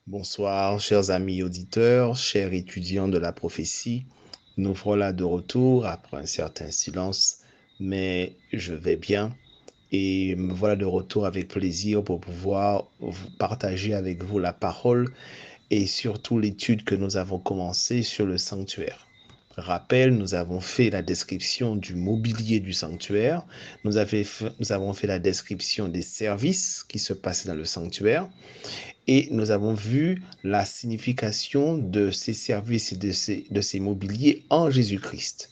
Bonsoir, chers amis auditeurs, chers étudiants de la prophétie. Nous voilà de retour après un certain silence, mais je vais bien et me voilà de retour avec plaisir pour pouvoir partager avec vous la parole et surtout l'étude que nous avons commencée sur le sanctuaire. Rappel, nous avons fait la description du mobilier du sanctuaire, nous avons fait la description des services qui se passaient dans le sanctuaire. Et nous avons vu la signification de ces services et de ces mobiliers en Jésus-Christ.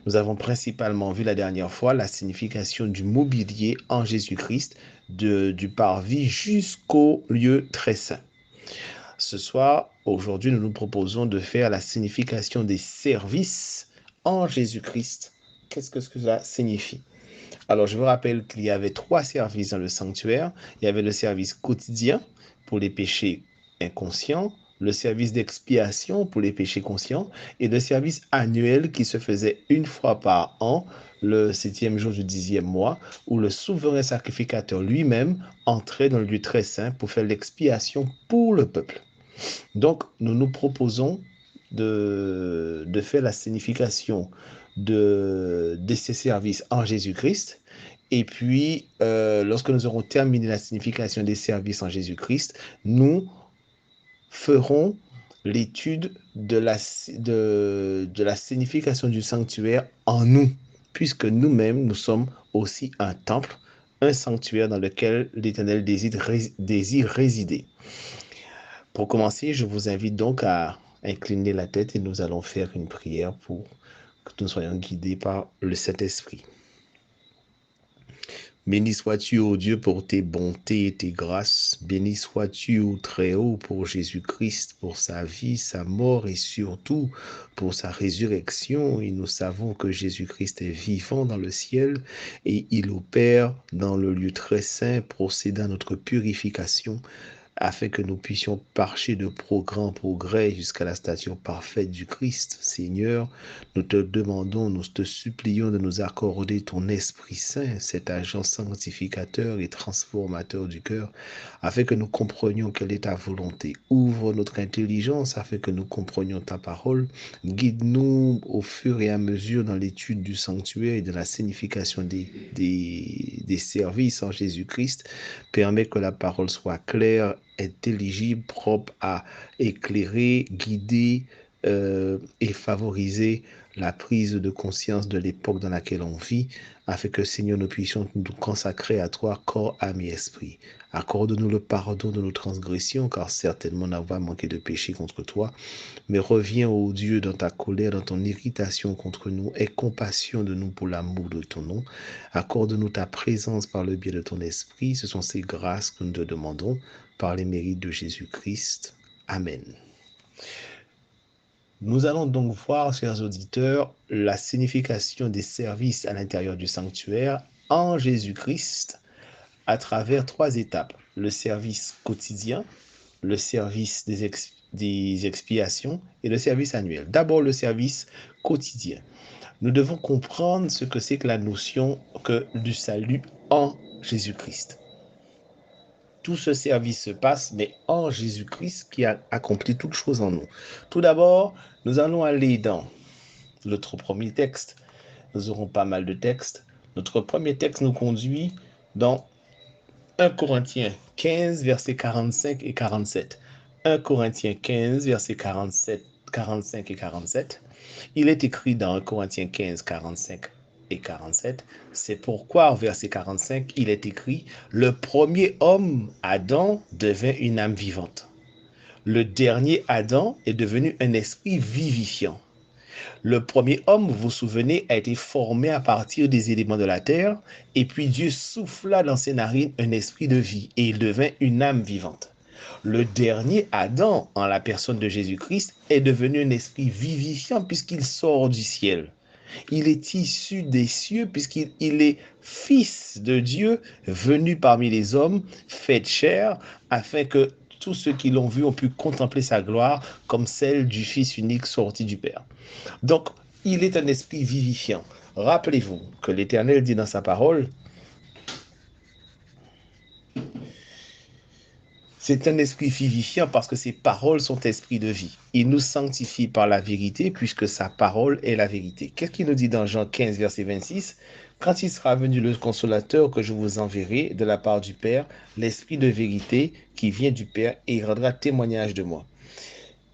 Nous avons principalement vu la dernière fois la signification du mobilier en Jésus-Christ, du parvis jusqu'au lieu très saint. Ce soir, aujourd'hui, nous nous proposons de faire la signification des services en Jésus-Christ. Qu'est-ce que cela signifie? Alors, je vous rappelle qu'il y avait 3 services dans le sanctuaire. Il y avait le service quotidien pour les péchés inconscients, le service d'expiation pour les péchés conscients et le service annuel qui se faisait une fois par an, le 7e jour du 10e mois, où le souverain sacrificateur lui-même entrait dans le lieu très saint pour faire l'expiation pour le peuple. Donc, nous nous proposons de faire la signification de ces services en Jésus-Christ. Et puis, lorsque nous aurons terminé la signification des services en Jésus-Christ, nous ferons l'étude de la signification du sanctuaire en nous, puisque nous-mêmes, nous sommes aussi un temple, un sanctuaire dans lequel l'Éternel désire résider. Pour commencer, je vous invite donc à incliner la tête et nous allons faire une prière pour que nous soyons guidés par le Saint-Esprit. Béni sois-tu, ô Dieu, pour tes bontés et tes grâces. Béni sois-tu, ô Très-Haut, pour Jésus-Christ, pour sa vie, sa mort et surtout pour sa résurrection. Et nous savons que Jésus-Christ est vivant dans le ciel et il opère dans le lieu très saint, procédant à notre purification, afin que nous puissions marcher de progrès en progrès jusqu'à la stature parfaite du Christ. Seigneur, nous te demandons, nous te supplions de nous accorder ton Esprit Saint, cet agent sanctificateur et transformateur du cœur, afin que nous comprenions quelle est ta volonté. Ouvre notre intelligence afin que nous comprenions ta parole. Guide-nous au fur et à mesure dans l'étude du sanctuaire et de la signification des services en Jésus-Christ. Permets que la parole soit claire, intelligible, propre à éclairer, guider et favoriser la prise de conscience de l'époque dans laquelle on vit, afin que, Seigneur, nous puissions nous consacrer à toi, corps, âme et esprit. Accorde-nous le pardon de nos transgressions, car certainement on n'a manqué de péché contre toi. Mais reviens, ô Dieu, dans ta colère, dans ton irritation contre nous. Aie compassion de nous pour l'amour de ton nom. Accorde-nous ta présence par le biais de ton esprit. Ce sont ces grâces que nous te demandons par les mérites de Jésus-Christ. Amen. Nous allons donc voir, chers auditeurs, la signification des services à l'intérieur du sanctuaire en Jésus-Christ à travers 3 étapes. Le service quotidien, le service des expiations et le service annuel. D'abord, le service quotidien. Nous devons comprendre ce que c'est que la notion du salut en Jésus-Christ. Tout ce service se passe, mais en Jésus-Christ qui a accompli toutes choses en nous. Tout d'abord, nous allons aller dans notre premier texte. Nous aurons pas mal de textes. Notre premier texte nous conduit dans 1 Corinthiens 15, versets 45 et 47. 1 Corinthiens 15, versets 45 et 47. Il est écrit dans 1 Corinthiens 15, 45 et 47. C'est pourquoi, au verset 45, il est écrit « Le premier homme, Adam, devint une âme vivante. Le dernier Adam est devenu un esprit vivifiant. Le premier homme, vous vous souvenez, a été formé à partir des éléments de la terre, et puis Dieu souffla dans ses narines un esprit de vie, et il devint une âme vivante. Le dernier Adam, en la personne de Jésus-Christ, est devenu un esprit vivifiant puisqu'il sort du ciel. Il est issu des cieux puisqu'il est fils de Dieu, venu parmi les hommes, fait chair, afin que tous ceux qui l'ont vu ont pu contempler sa gloire comme celle du Fils unique sorti du Père. Donc, il est un esprit vivifiant. Rappelez-vous que l'Éternel dit dans sa parole, C'est un esprit vivifiant parce que ses paroles sont esprit de vie. Il nous sanctifie par la vérité puisque sa parole est la vérité. Qu'est-ce qu'il nous dit dans Jean 15, verset 26? Quand il sera venu le consolateur que je vous enverrai de la part du Père, l'esprit de vérité qui vient du Père et il rendra témoignage de moi.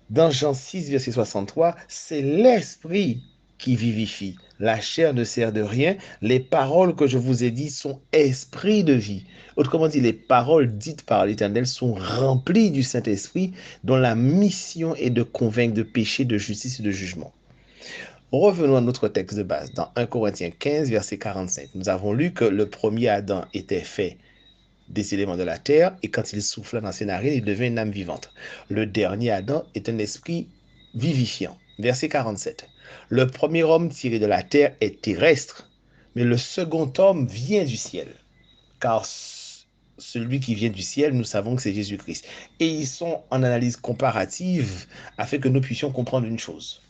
Dans Jean 6, verset 63, c'est l'esprit qui vivifie. La chair ne sert de rien. Les paroles que je vous ai dites sont esprit de vie. Autrement dit, les paroles dites par l'Éternel sont remplies du Saint-Esprit dont la mission est de convaincre de péché, de justice et de jugement. Revenons à notre texte de base. Dans 1 Corinthiens 15, verset 45, nous avons lu que le premier Adam était fait des éléments de la terre, et quand il souffla dans ses narines, il devint une âme vivante. Le dernier Adam est un esprit vivifiant. Verset 47. Le premier homme tiré de la terre est terrestre, mais le second homme vient du ciel. Car celui qui vient du ciel, nous savons que c'est Jésus-Christ. Et ils sont en analyse comparative afin que nous puissions comprendre une chose.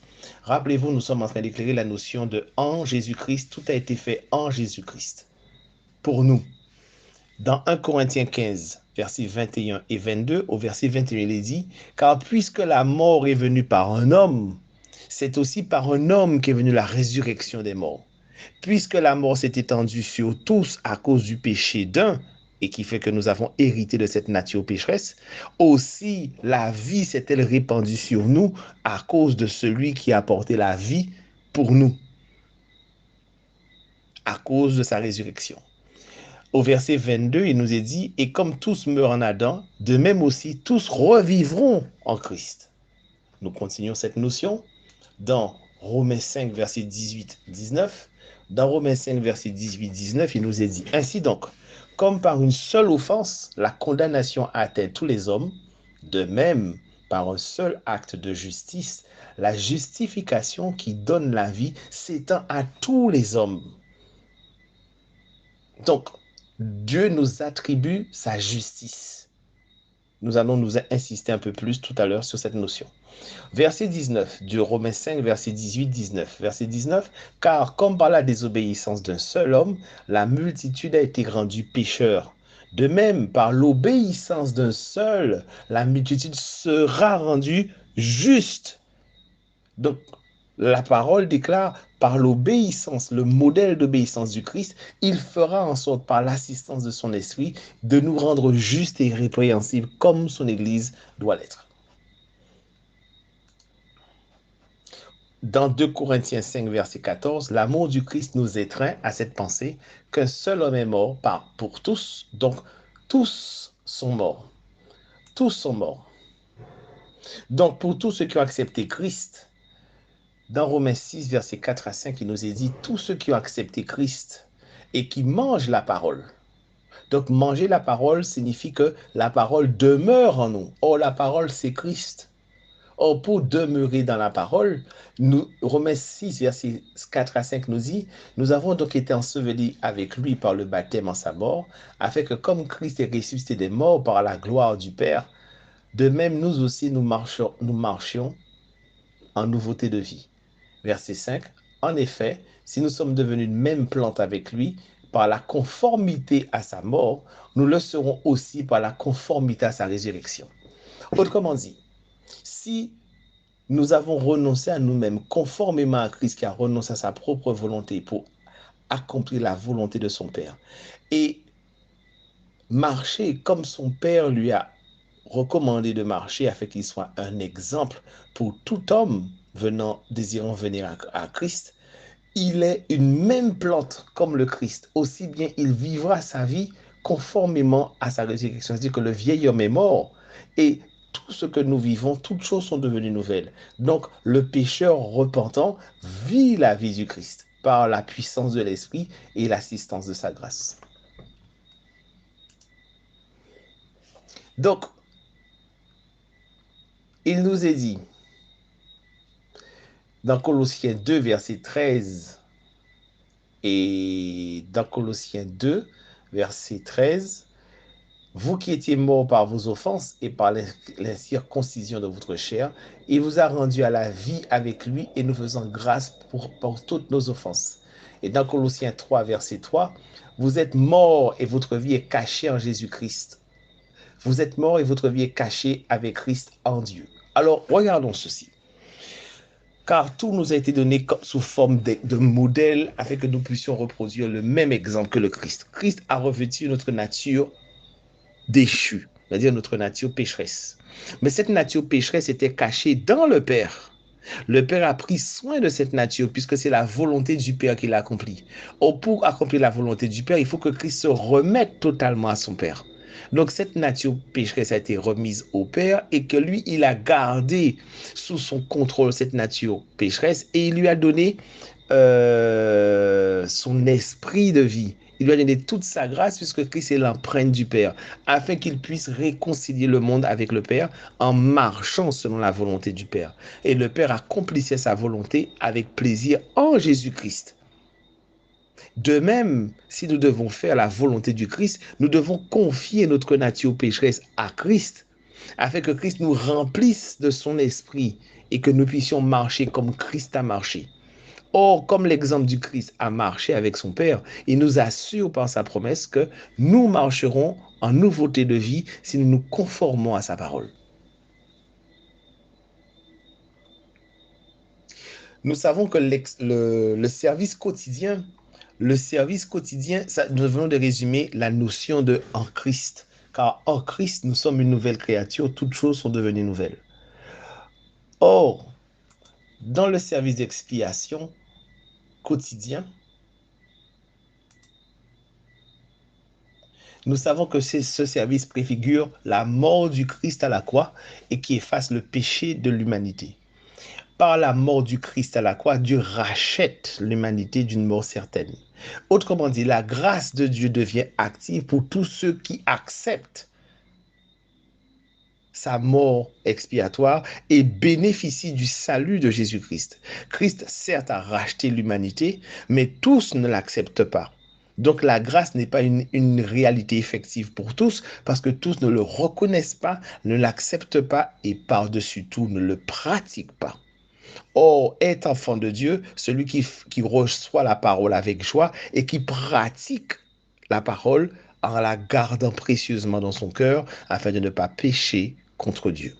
Rappelez-vous, nous sommes en train d'éclairer la notion de en Jésus-Christ. Tout a été fait en Jésus-Christ. Pour nous. Dans 1 Corinthiens 15, versets 21 et 22, au verset 21, il est dit, « Car puisque la mort est venue par un homme, c'est aussi par un homme qu'est venue la résurrection des morts. Puisque la mort s'est étendue sur tous à cause du péché d'un, et qui fait que nous avons hérité de cette nature pécheresse, aussi la vie s'est-elle répandue sur nous à cause de celui qui a apporté la vie pour nous, à cause de sa résurrection. » Au verset 22, il nous est dit, « Et comme tous meurent en Adam, de même aussi tous revivront en Christ. » Nous continuons cette notion dans Romains 5, verset 18-19. Dans Romains 5, verset 18-19, il nous est dit, « Ainsi donc, comme par une seule offense, la condamnation a atteint tous les hommes, de même, par un seul acte de justice, la justification qui donne la vie s'étend à tous les hommes. » Donc, Dieu nous attribue sa justice. Nous allons nous insister un peu plus tout à l'heure sur cette notion. Verset 19 de Romains 5, verset 18-19. Verset 19, « Car comme par la désobéissance d'un seul homme, la multitude a été rendue pécheur. De même, par l'obéissance d'un seul, la multitude sera rendue juste. » Donc, la parole déclare, par l'obéissance, le modèle d'obéissance du Christ, il fera en sorte, par l'assistance de son esprit, de nous rendre justes et répréhensibles comme son Église doit l'être. Dans 2 Corinthiens 5, verset 14, l'amour du Christ nous étreint à cette pensée qu'un seul homme est mort pour tous, donc tous sont morts. Tous sont morts. Donc, pour tous ceux qui ont accepté Christ, dans Romains 6, versets 4 à 5, il nous est dit, tous ceux qui ont accepté Christ et qui mangent la parole. Donc, manger la parole signifie que la parole demeure en nous. Or, la parole, c'est Christ. Or, pour demeurer dans la parole, Romains 6, versets 4 à 5 nous dit, nous avons donc été ensevelis avec lui par le baptême en sa mort, afin que comme Christ est ressuscité des morts par la gloire du Père, de même nous aussi nous marchions en nouveauté de vie. Verset 5, en effet, si nous sommes devenus une même plante avec lui, par la conformité à sa mort, nous le serons aussi par la conformité à sa résurrection. Autrement dit, si nous avons renoncé à nous-mêmes conformément à Christ qui a renoncé à sa propre volonté pour accomplir la volonté de son Père et marcher comme son Père lui a recommandé de marcher afin qu'il soit un exemple pour tout homme désirant venir à Christ, il est une même plante comme le Christ. Aussi bien, il vivra sa vie conformément à sa résurrection. C'est-à-dire que le vieil homme est mort et tout ce que nous vivons, toutes choses sont devenues nouvelles. Donc, le pécheur repentant vit la vie du Christ par la puissance de l'Esprit et l'assistance de sa grâce. Donc, il nous est dit, dans Colossiens 2, verset 13, et dans Colossiens 2, verset 13, vous qui étiez morts par vos offenses et par l'incirconcision de votre chair, il vous a rendu à la vie avec lui et nous faisons grâce pour toutes nos offenses. Et dans Colossiens 3, verset 3, vous êtes morts et votre vie est cachée en Jésus-Christ. Vous êtes mort et votre vie est cachée avec Christ en Dieu. Alors, regardons ceci. Car tout nous a été donné sous forme de modèle afin que nous puissions reproduire le même exemple que le Christ. Christ a revêtu notre nature déchue, c'est-à-dire notre nature pécheresse. Mais cette nature pécheresse était cachée dans le Père. Le Père a pris soin de cette nature puisque c'est la volonté du Père qui l'accomplit. Or, pour accomplir la volonté du Père, il faut que Christ se remette totalement à son Père. Donc, cette nature pécheresse a été remise au Père et que lui, il a gardé sous son contrôle cette nature pécheresse et il lui a donné son esprit de vie. Il lui a donné toute sa grâce puisque Christ est l'empreinte du Père, afin qu'il puisse réconcilier le monde avec le Père en marchant selon la volonté du Père. Et le Père accomplissait sa volonté avec plaisir en Jésus-Christ. De même, si nous devons faire la volonté du Christ, nous devons confier notre nature pécheresse à Christ, afin que Christ nous remplisse de son esprit et que nous puissions marcher comme Christ a marché. Or, comme l'exemple du Christ a marché avec son Père, il nous assure par sa promesse que nous marcherons en nouveauté de vie si nous nous conformons à sa parole. Nous savons que le service quotidien, ça, nous venons de résumer la notion de en Christ. Car en Christ, nous sommes une nouvelle créature, toutes choses sont devenues nouvelles. Or, dans le service d'expiation quotidien, nous savons que ce service préfigure la mort du Christ à la croix et qui efface le péché de l'humanité. Par la mort du Christ à la croix, Dieu rachète l'humanité d'une mort certaine. Autrement dit, la grâce de Dieu devient active pour tous ceux qui acceptent sa mort expiatoire et bénéficient du salut de Jésus-Christ. Christ, certes, a racheté l'humanité, mais tous ne l'acceptent pas. Donc la grâce n'est pas une réalité effective pour tous parce que tous ne le reconnaissent pas, ne l'acceptent pas et par-dessus tout ne le pratiquent pas. Or, est enfant de Dieu, celui qui reçoit la parole avec joie et qui pratique la parole en la gardant précieusement dans son cœur afin de ne pas pécher contre Dieu.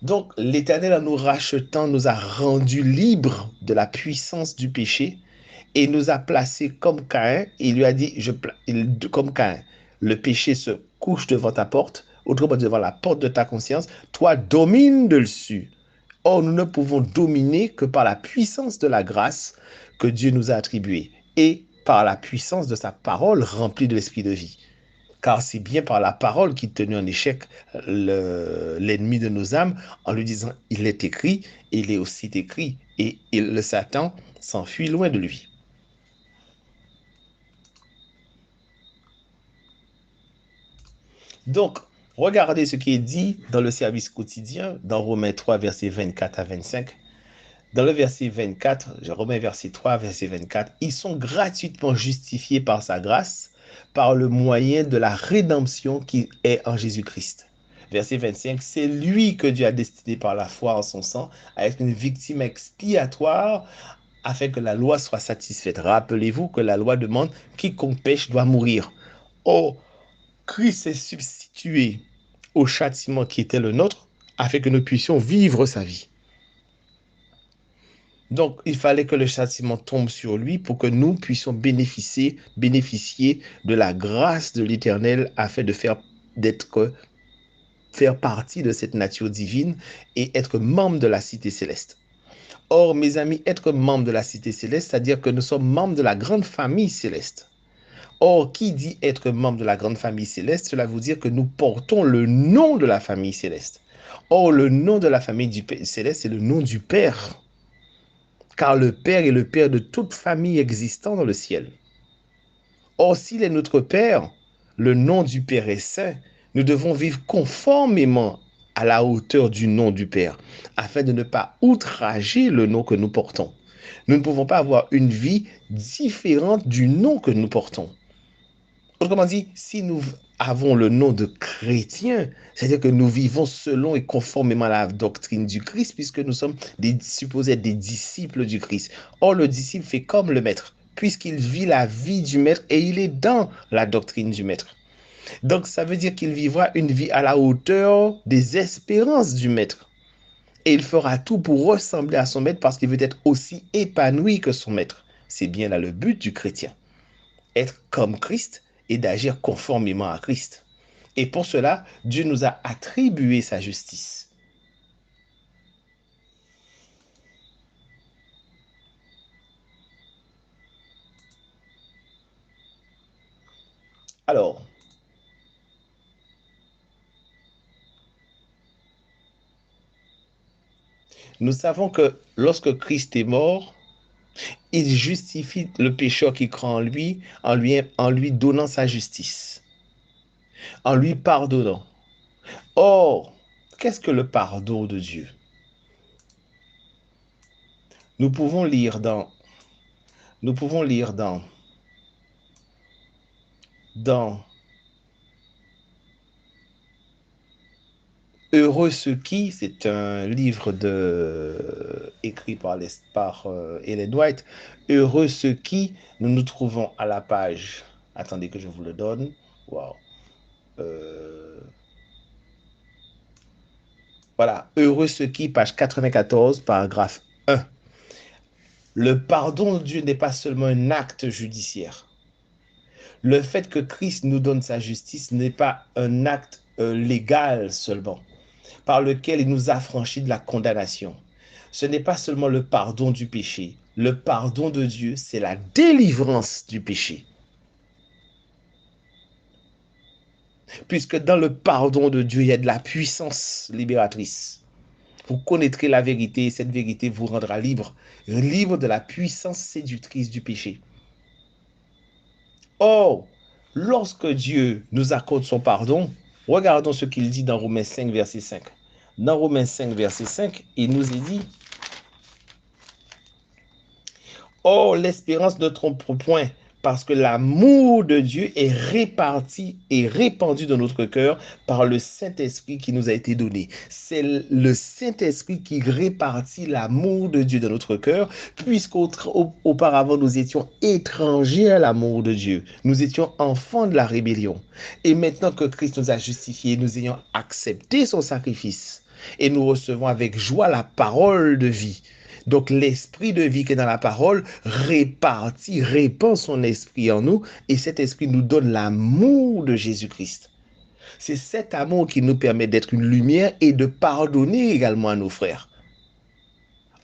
Donc, l'Éternel, en nous rachetant, nous a rendus libres de la puissance du péché et nous a placés comme Caïn. Il lui a dit, comme Caïn, le péché se couche devant ta porte, autrement devant la porte de ta conscience, toi domine dessus. Or, nous ne pouvons dominer que par la puissance de la grâce que Dieu nous a attribuée et par la puissance de sa parole remplie de l'esprit de vie. Car c'est bien par la parole qu'il tenait en échec l'ennemi de nos âmes en lui disant, il est écrit, il est aussi écrit, et le Satan s'enfuit loin de lui. Donc, regardez ce qui est dit dans le service quotidien, dans Romains 3, versets 24 à 25. Dans le verset 24, Romains verset 3, verset 24, ils sont gratuitement justifiés par sa grâce, par le moyen de la rédemption qui est en Jésus-Christ. Verset 25, c'est lui que Dieu a destiné par la foi en son sang à être une victime expiatoire afin que la loi soit satisfaite. Rappelez-vous que la loi demande quiconque pêche doit mourir. Oh, Christ s'est substitué au châtiment qui était le nôtre afin que nous puissions vivre sa vie. Donc, il fallait que le châtiment tombe sur lui pour que nous puissions bénéficier de la grâce de l'Éternel afin de faire partie de cette nature divine et être membre de la cité céleste. Or, mes amis, être membre de la cité céleste, c'est-à-dire que nous sommes membres de la grande famille céleste. Or, qui dit être membre de la grande famille céleste, cela veut dire que nous portons le nom de la famille céleste. Or, le nom de la famille céleste, c'est le nom du Père. Car le Père est le Père de toute famille existant dans le ciel. Or, s'il est notre Père, le nom du Père est saint, nous devons vivre conformément à la hauteur du nom du Père, afin de ne pas outrager le nom que nous portons. Nous ne pouvons pas avoir une vie différente du nom que nous portons. Autrement dit, si nous avons le nom de chrétien, c'est-à-dire que nous vivons selon et conformément à la doctrine du Christ, puisque nous sommes supposés être des disciples du Christ. Or, le disciple fait comme le maître, puisqu'il vit la vie du maître et il est dans la doctrine du maître. Donc, ça veut dire qu'il vivra une vie à la hauteur des espérances du maître. Et il fera tout pour ressembler à son maître parce qu'il veut être aussi épanoui que son maître. C'est bien là le but du chrétien. Être comme Christ et d'agir conformément à Christ. Et pour cela, Dieu nous a attribué sa justice. Alors, nous savons que lorsque Christ est mort, il justifie le pécheur qui croit en lui donnant sa justice, en lui pardonnant. Or, qu'est-ce que le pardon de Dieu? Nous pouvons lire dans, nous pouvons lire dans Heureux ceux qui, c'est un livre écrit par Ellen White. Heureux ceux qui, nous nous trouvons à la page. Attendez que je vous le donne. Wow. Voilà. Heureux ceux qui, page 94, paragraphe 1. Le pardon de Dieu n'est pas seulement un acte judiciaire. Le fait que Christ nous donne sa justice n'est pas un acte légal seulement, par lequel il nous affranchit de la condamnation. Ce n'est pas seulement le pardon du péché. Le pardon de Dieu, c'est la délivrance du péché. Puisque dans le pardon de Dieu, il y a de la puissance libératrice. Vous connaîtrez la vérité et cette vérité vous rendra libre, libre de la puissance séductrice du péché. Or, lorsque Dieu nous accorde son pardon, regardons ce qu'il dit dans Romains 5, verset 5. Dans Romains 5, verset 5, il nous est dit: Or, l'espérance ne trompe point, parce que l'amour de Dieu est réparti et répandu dans notre cœur par le Saint-Esprit qui nous a été donné. C'est le Saint-Esprit qui répartit l'amour de Dieu dans notre cœur, puisqu'auparavant nous étions étrangers à l'amour de Dieu. Nous étions enfants de la rébellion. Et maintenant que Christ nous a justifiés, nous ayons accepté son sacrifice et nous recevons avec joie la parole de vie. Donc l'esprit de vie qui est dans la parole répand son esprit en nous et cet esprit nous donne l'amour de Jésus-Christ. C'est cet amour qui nous permet d'être une lumière et de pardonner également à nos frères.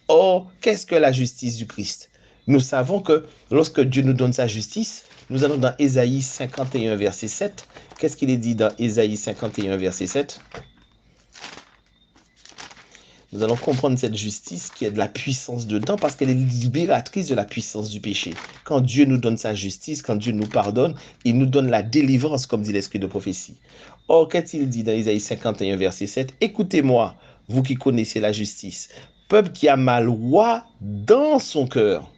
Or, qu'est-ce que la justice du Christ? Nous savons que lorsque Dieu nous donne sa justice, nous allons dans Ésaïe 51, verset 7. Qu'est-ce qu'il est dit dans Ésaïe 51, verset 7? Nous allons comprendre cette justice qui a de la puissance dedans parce qu'elle est libératrice de la puissance du péché. Quand Dieu nous donne sa justice, quand Dieu nous pardonne, il nous donne la délivrance, comme dit l'esprit de prophétie. Or, qu'est-il dit dans Isaïe 51, verset 7? Écoutez-moi, vous qui connaissez la justice, peuple qui a ma loi dans son cœur.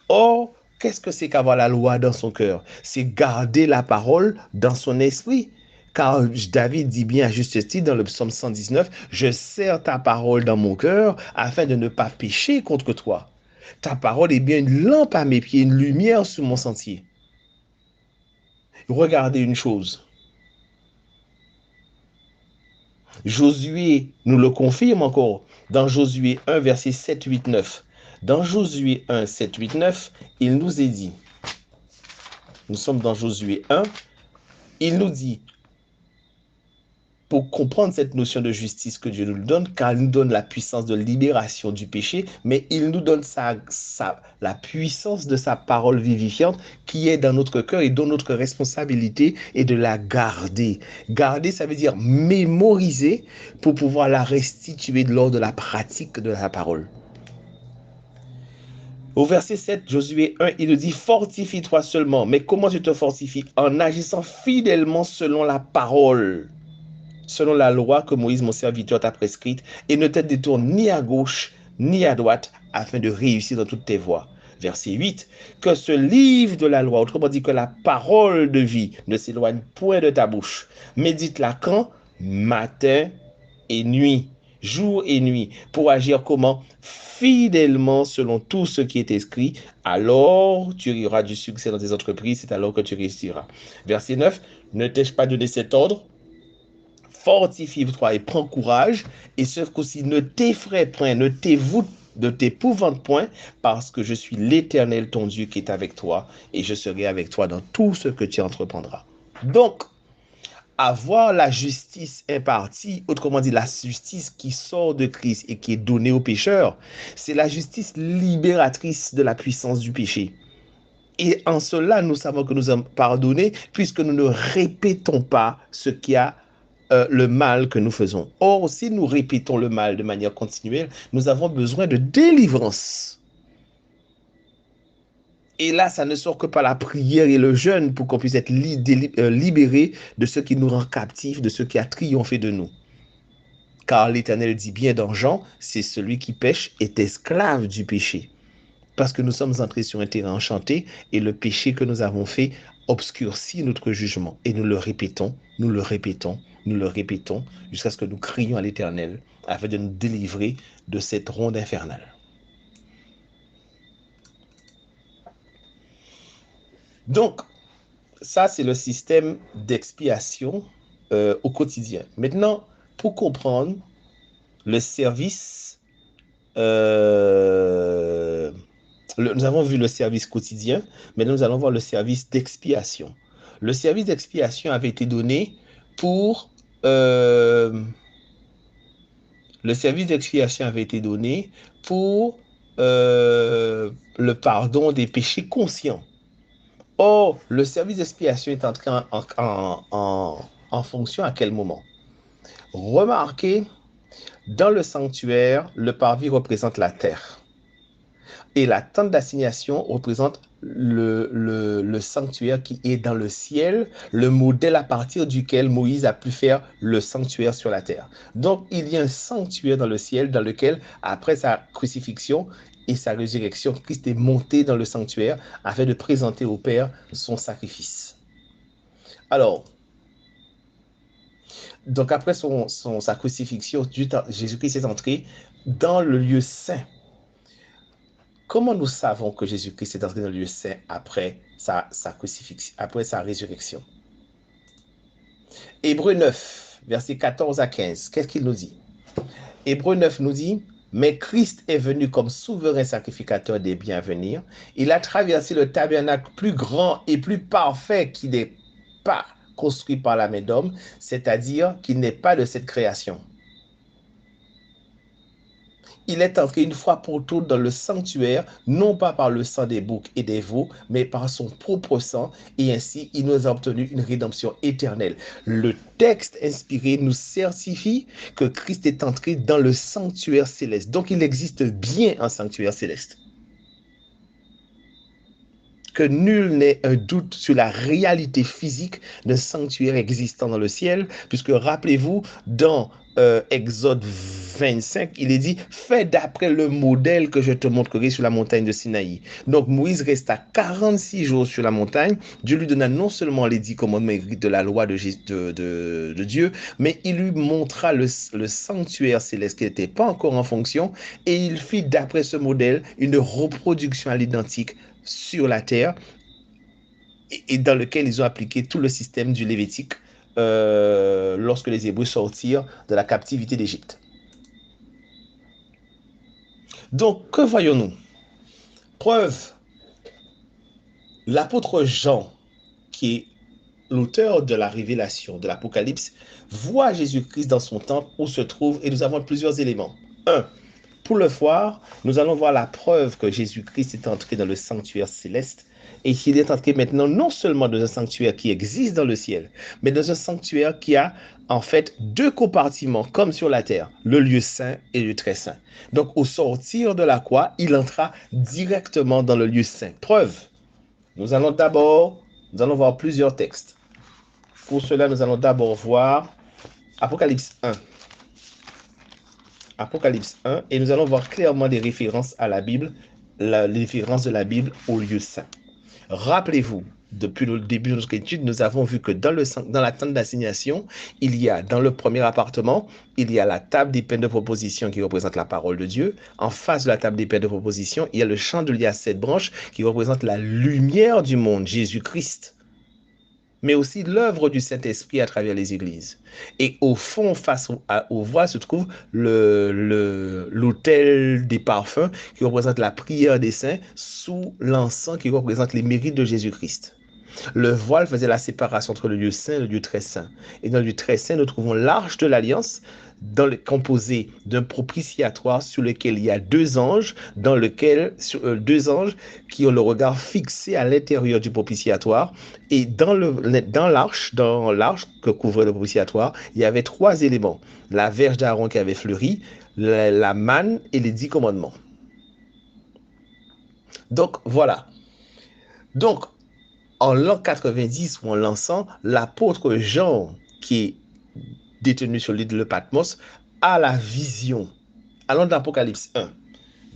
Or, qu'est-ce que c'est qu'avoir la loi dans son cœur? C'est garder la parole dans son esprit. Car David dit bien à juste titre dans le psaume 119, « Je serre ta parole dans mon cœur afin de ne pas pécher contre toi. Ta parole est bien une lampe à mes pieds, une lumière sur mon sentier. » Regardez une chose. Josué nous le confirme encore dans Josué 1, verset 7, 8, 9. Dans Josué 1, 7, 8, 9, il nous est dit, nous sommes dans Josué 1, il nous dit, pour comprendre cette notion de justice que Dieu nous donne, car il nous donne la puissance de libération du péché, mais il nous donne la puissance de sa parole vivifiante qui est dans notre cœur et dont notre responsabilité est de la garder. Garder, ça veut dire mémoriser pour pouvoir la restituer lors de la pratique de la parole. Au verset 7, Josué 1, il nous dit, fortifie-toi seulement. Mais comment tu te fortifies? En agissant fidèlement selon la parole, selon la loi que Moïse, mon serviteur, t'a prescrite, et ne te détourne ni à gauche ni à droite, afin de réussir dans toutes tes voies. Verset 8, que ce livre de la loi, autrement dit que la parole de vie, ne s'éloigne point de ta bouche. Médite-la quand? Matin et nuit, jour et nuit, pour agir comment? Fidèlement selon tout ce qui est écrit, alors tu auras du succès dans tes entreprises, c'est alors que tu réussiras. Verset 9, ne t'ai-je pas donné cet ordre? Fortifie-toi et prends courage, et ce qu'aussi ne t'effraie point, ne t'épouvante point, parce que je suis l'Éternel ton Dieu qui est avec toi, et je serai avec toi dans tout ce que tu entreprendras. Donc, avoir la justice impartie, autrement dit la justice qui sort de Christ et qui est donnée aux pécheurs, c'est la justice libératrice de la puissance du péché. Et en cela, nous savons que nous sommes pardonnés puisque nous ne répétons pas ce qui a le mal que nous faisons. Or, si nous répétons le mal de manière continuelle, nous avons besoin de délivrance. Et là, ça ne sort que par la prière et le jeûne pour qu'on puisse être libéré de ce qui nous rend captifs, de ce qui a triomphé de nous. Car l'Éternel dit bien dans Jean, c'est celui qui pêche est esclave du péché. Parce que nous sommes entrés sur un terrain enchanté et le péché que nous avons fait obscurcit notre jugement. Et nous le répétons, nous le répétons, nous le répétons, jusqu'à ce que nous crions à l'Éternel afin de nous délivrer de cette ronde infernale. Donc, ça, c'est le système d'expiation au quotidien. Maintenant, pour comprendre le service, nous avons vu le service quotidien, mais nous allons voir le service d'expiation. Le service d'expiation avait été donné pour... le service d'expiation avait été donné pour le pardon des péchés conscients. Or, le service d'expiation est entré en fonction à quel moment? Remarquez, dans le sanctuaire, le parvis représente la terre. Et la tente d'assignation représente le sanctuaire qui est dans le ciel, le modèle à partir duquel Moïse a pu faire le sanctuaire sur la terre. Donc, il y a un sanctuaire dans le ciel dans lequel, après sa crucifixion et sa résurrection, Christ est monté dans le sanctuaire afin de présenter au Père son sacrifice. Alors, donc après sa crucifixion, Jésus-Christ est entré dans le lieu saint. Comment nous savons que Jésus-Christ est entré dans le lieu saint après sa crucifixion, après sa résurrection? Hébreux 9, versets 14 à 15, qu'est-ce qu'il nous dit? Hébreux 9 nous dit, mais Christ est venu comme souverain sacrificateur des biens à venir. Il a traversé le tabernacle plus grand et plus parfait qui n'est pas construit par la main d'homme, c'est-à-dire qu'il n'est pas de cette création. Il est entré une fois pour toutes dans le sanctuaire, non pas par le sang des boucs et des veaux, mais par son propre sang, et ainsi il nous a obtenu une rédemption éternelle. Le texte inspiré nous certifie que Christ est entré dans le sanctuaire céleste. Donc il existe bien un sanctuaire céleste. Que nul n'ait un doute sur la réalité physique d'un sanctuaire existant dans le ciel, puisque rappelez-vous, dans Exode 25, il est dit, fais d'après le modèle que je te montrerai sur la montagne de Sinaï. Donc Moïse resta 46 jours sur la montagne. Dieu lui donna non seulement les 10 commandements de la loi de Dieu, mais il lui montra le sanctuaire céleste qui n'était pas encore en fonction, et il fit d'après ce modèle une reproduction à l'identique sur la terre, et dans lequel ils ont appliqué tout le système du Lévitique lorsque les Hébreux sortirent de la captivité d'Égypte. Donc, que voyons-nous? Preuve, l'apôtre Jean, qui est l'auteur de la révélation, de l'Apocalypse, voit Jésus-Christ dans son temple où se trouve, et nous avons plusieurs éléments. Un, pour le voir, nous allons voir la preuve que Jésus-Christ est entré dans le sanctuaire céleste et qu'il est entré maintenant non seulement dans un sanctuaire qui existe dans le ciel, mais dans un sanctuaire qui a en fait deux compartiments comme sur la terre, le lieu saint et le très saint. Donc au sortir de la croix, il entra directement dans le lieu saint. Preuve, nous allons voir plusieurs textes. Pour cela, nous allons d'abord voir Apocalypse 1. Apocalypse 1, et nous allons voir clairement des références à la Bible, les références de la Bible au lieu saint. Rappelez-vous, depuis le début de notre étude, nous avons vu que dans la tente d'assignation, il y a dans le premier appartement, il y a la table des peines de proposition qui représente la parole de Dieu. En face de la table des peines de proposition, il y a le chandelier à 7 branches qui représente la lumière du monde, Jésus-Christ, mais aussi l'œuvre du Saint-Esprit à travers les églises. Et au fond, face aux voies, se trouve l'autel des parfums qui représente la prière des saints sous l'encens qui représente les mérites de Jésus-Christ. Le voile faisait la séparation entre le lieu saint et le lieu très saint. Et dans le lieu très saint, nous trouvons l'arche de l'alliance, composé d'un propitiatoire sur lequel il y a deux anges, deux anges qui ont le regard fixé à l'intérieur du propitiatoire. Et dans l'arche que couvrait le propitiatoire, il y avait 3 éléments: la verge d'Aaron qui avait fleuri, la manne et les 10 commandements. Donc voilà. Donc en l'an 90 ou en l'an 100, l'apôtre Jean, qui est détenu sur l'île de Patmos, a la vision. Allons dans l'Apocalypse 1.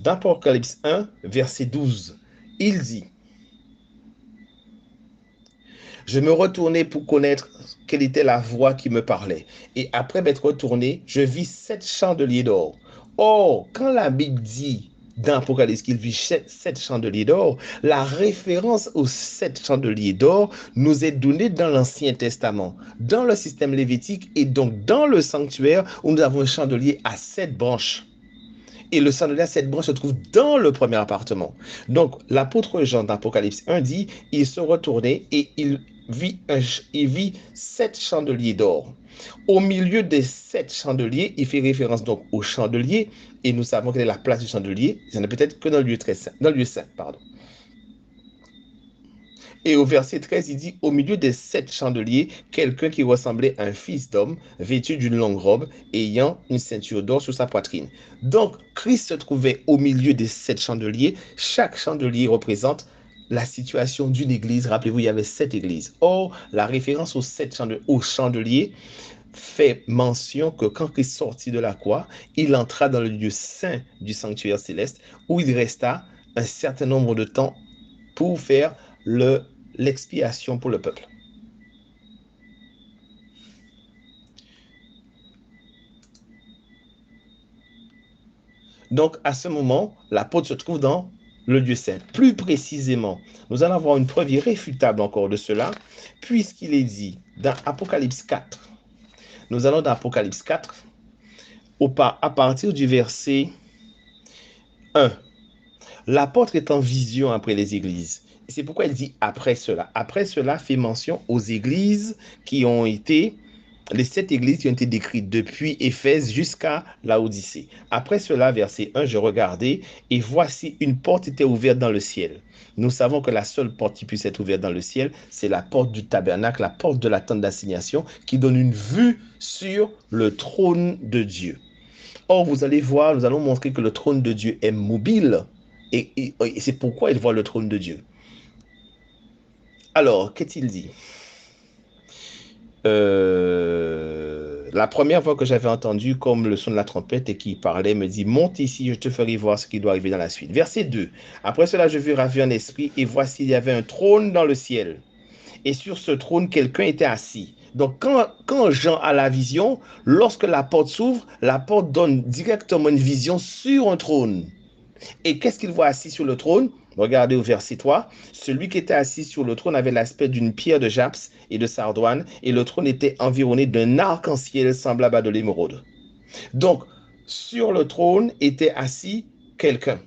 Dans l'Apocalypse 1, verset 12, il dit: je me retournai pour connaître quelle était la voix qui me parlait. Et après m'être retourné, je vis 7 chandeliers d'or. Or, quand la Bible dit dans l'Apocalypse qu'il vit 7 chandeliers d'or, la référence aux 7 chandeliers d'or nous est donnée dans l'Ancien Testament, dans le système lévitique et donc dans le sanctuaire où nous avons un chandelier à 7 branches. Et le chandelier à 7 branches se trouve dans le premier appartement. Donc, l'apôtre Jean d'Apocalypse 1 dit: il se retournait et il vit 7 chandeliers d'or. Au milieu des 7 chandeliers, il fait référence donc au chandelier, et nous savons quelle est la place du chandelier. Il n'y en a peut-être que dans le lieu saint, pardon. Et au verset 13, il dit: au milieu des 7 chandeliers, quelqu'un qui ressemblait à un fils d'homme, vêtu d'une longue robe, ayant une ceinture d'or sur sa poitrine. Donc, Christ se trouvait au milieu des 7 chandeliers. Chaque chandelier représente la situation d'une église. Rappelez-vous, il y avait 7 églises. Or, la référence aux chandeliers fait mention que quand Christ sortit de la croix, il entra dans le lieu saint du sanctuaire céleste, où il resta un certain nombre de temps pour faire l'expiation pour le peuple. Donc, à ce moment, l'apôtre se trouve dans le lieu saint. Plus précisément, nous allons avoir une preuve irréfutable encore de cela, puisqu'il est dit dans Apocalypse 4. Nous allons dans Apocalypse 4, à partir du verset 1. L'apôtre est en vision après les églises. C'est pourquoi il dit après cela. Après cela fait mention aux églises qui ont été, les 7 églises qui ont été décrites depuis Éphèse jusqu'à Laodicée. Après cela, verset 1, je regardais et voici une porte était ouverte dans le ciel. Nous savons que la seule porte qui puisse être ouverte dans le ciel, c'est la porte du tabernacle, la porte de la tente d'assignation qui donne une vue sur le trône de Dieu. Or, vous allez voir, nous allons montrer que le trône de Dieu est mobile et c'est pourquoi il voit le trône de Dieu. Alors, qu'est-il dit? La première fois que j'avais entendu comme le son de la trompette et qui parlait me dit: monte ici, je te ferai voir ce qui doit arriver dans la suite. Verset 2. Après cela, je vis ravi en esprit et voici, il y avait un trône dans le ciel. Et sur ce trône, quelqu'un était assis. Donc, quand Jean a la vision, lorsque la porte s'ouvre, la porte donne directement une vision sur un trône. Et qu'est-ce qu'il voit assis sur le trône? Regardez au verset 3. Celui qui était assis sur le trône avait l'aspect d'une pierre de jaspis et de sardoine, et le trône était environné d'un arc-en-ciel semblable à de l'émeraude. Donc, sur le trône était assis quelqu'un.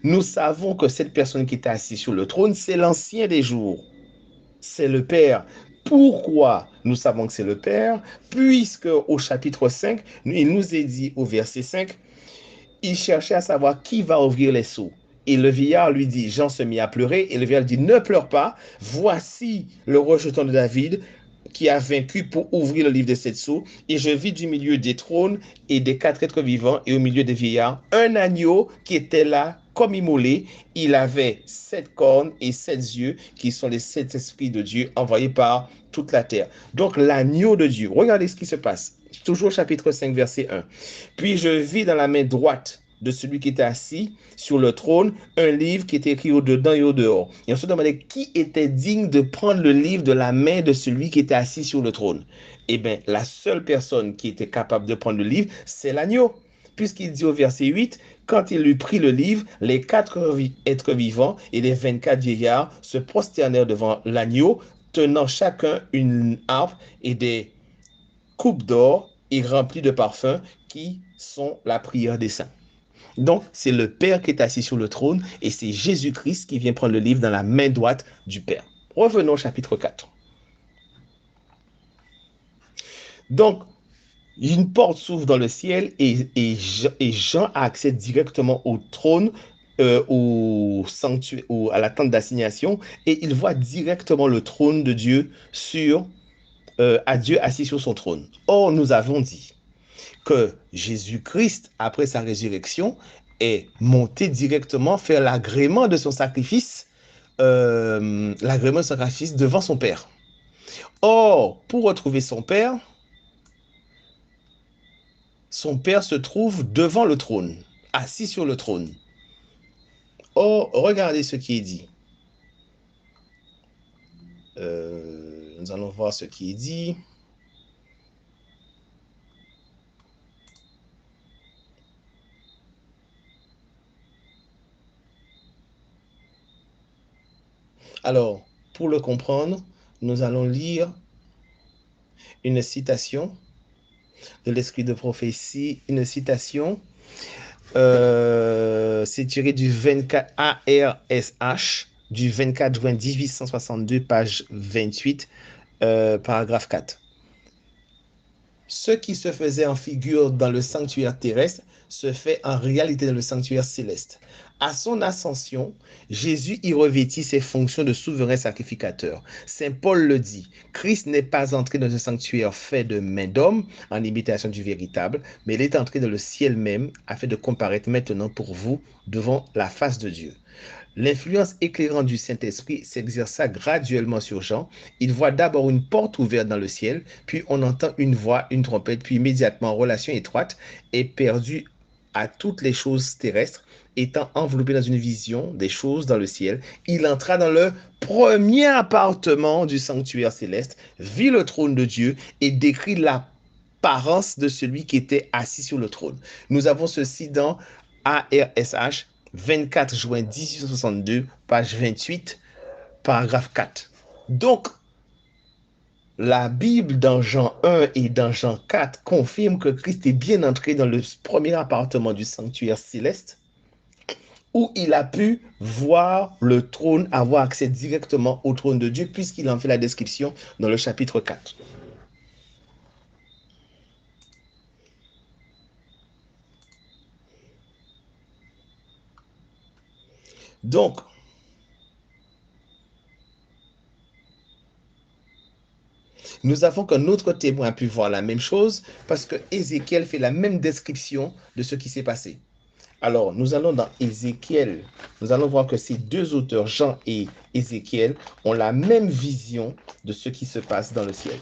Nous savons que cette personne qui était assise sur le trône, c'est l'Ancien des jours. C'est le Père. Pourquoi nous savons que c'est le Père? Puisque au chapitre 5, il nous est dit au verset 5, il cherchait à savoir qui va ouvrir les sceaux. Et le vieillard lui dit, Jean se mit à pleurer, et le vieillard dit: ne pleure pas, voici le rejeton de David qui a vaincu pour ouvrir le livre des 7 sceaux. Et je vis du milieu des trônes et des 4 êtres vivants et au milieu des vieillards un agneau qui était là comme immolé. Il avait 7 cornes et 7 yeux qui sont les 7 esprits de Dieu envoyés par toute la terre. Donc l'agneau de Dieu, regardez ce qui se passe. Toujours chapitre 5, verset 1. Puis je vis dans la main droite de celui qui était assis sur le trône un livre qui était écrit au-dedans et au-dehors. Et on se demandait qui était digne de prendre le livre de la main de celui qui était assis sur le trône. Eh bien, la seule personne qui était capable de prendre le livre, c'est l'agneau. Puisqu'il dit au verset 8, quand il eut pris le livre, les quatre êtres vivants et les 24 vieillards se prosternèrent devant l'agneau, tenant chacun une harpe et des coupes d'or et remplies de parfums qui sont la prière des saints. Donc, c'est le Père qui est assis sur le trône et c'est Jésus-Christ qui vient prendre le livre dans la main droite du Père. Revenons au chapitre 4. Donc, une porte s'ouvre dans le ciel et Jean a accès directement au trône, au sanctuaire, à la tente d'assignation, et il voit directement le trône de Dieu à Dieu assis sur son trône. Or, nous avons dit que Jésus-Christ, après sa résurrection, est monté directement faire l'agrément de son sacrifice, devant son Père. Or, pour retrouver son Père se trouve devant le trône, assis sur le trône. Or, regardez ce qui est dit. Nous allons voir ce qui est dit. Alors, pour le comprendre, nous allons lire une citation de l'esprit de prophétie, une citation, c'est tiré du 24 ARSH, du 24 juin 1862, page 28, paragraphe 4. Ce qui se faisait en figure dans le sanctuaire terrestre se fait en réalité dans le sanctuaire céleste. À son ascension, Jésus y revêtit ses fonctions de souverain sacrificateur. Saint Paul le dit, Christ n'est pas entré dans un sanctuaire fait de main d'homme, en imitation du véritable, mais il est entré dans le ciel même, afin de comparaître maintenant pour vous devant la face de Dieu. L'influence éclairante du Saint-Esprit s'exerça graduellement sur Jean. Il voit d'abord une porte ouverte dans le ciel, puis on entend une voix, une trompette, puis immédiatement en relation étroite est perdu à toutes les choses terrestres, étant enveloppé dans une vision des choses dans le ciel. Il entra dans le premier appartement du sanctuaire céleste, vit le trône de Dieu et décrit l'apparence de celui qui était assis sur le trône. Nous avons ceci dans ARSH 24 juin 1862, page 28, paragraphe 4. Donc, la Bible dans Jean 1 et dans Jean 4 confirme que Christ est bien entré dans le premier appartement du sanctuaire céleste où il a pu voir le trône, avoir accès directement au trône de Dieu puisqu'il en fait la description dans le chapitre 4. Donc, nous avons qu'un autre témoin a pu voir la même chose parce que Ézéchiel fait la même description de ce qui s'est passé. Alors, nous allons dans Ézéchiel, nous allons voir que ces deux auteurs, Jean et Ézéchiel, ont la même vision de ce qui se passe dans le ciel.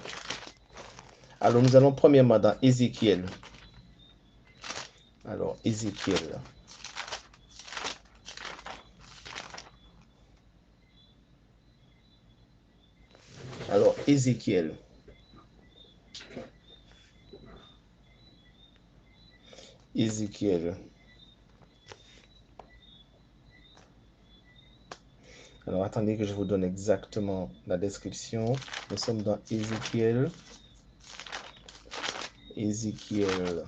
Alors, nous allons premièrement dans Ézéchiel. Alors, Ézéchiel. Alors, Ézéchiel. Ézéchiel. Alors, attendez que je vous donne exactement la description. Nous sommes dans Ézéchiel. Ézéchiel.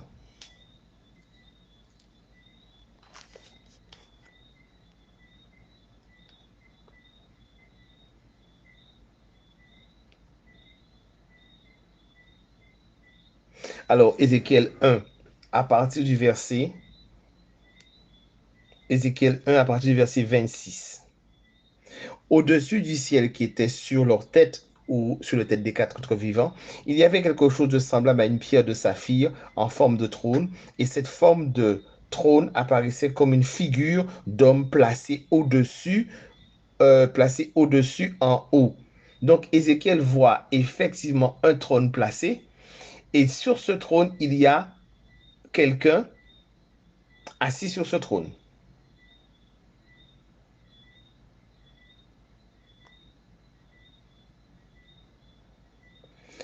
Alors, Ézéchiel 1, à partir du verset... Ézéchiel 1, à partir du verset 26. Au-dessus du ciel qui était sur leur tête ou sur la tête des quatre êtres vivants, il y avait quelque chose de semblable à une pierre de saphir en forme de trône, et cette forme de trône apparaissait comme une figure d'homme placé au-dessus en haut. Donc Ézéchiel voit effectivement un trône placé, et sur ce trône, il y a quelqu'un assis sur ce trône.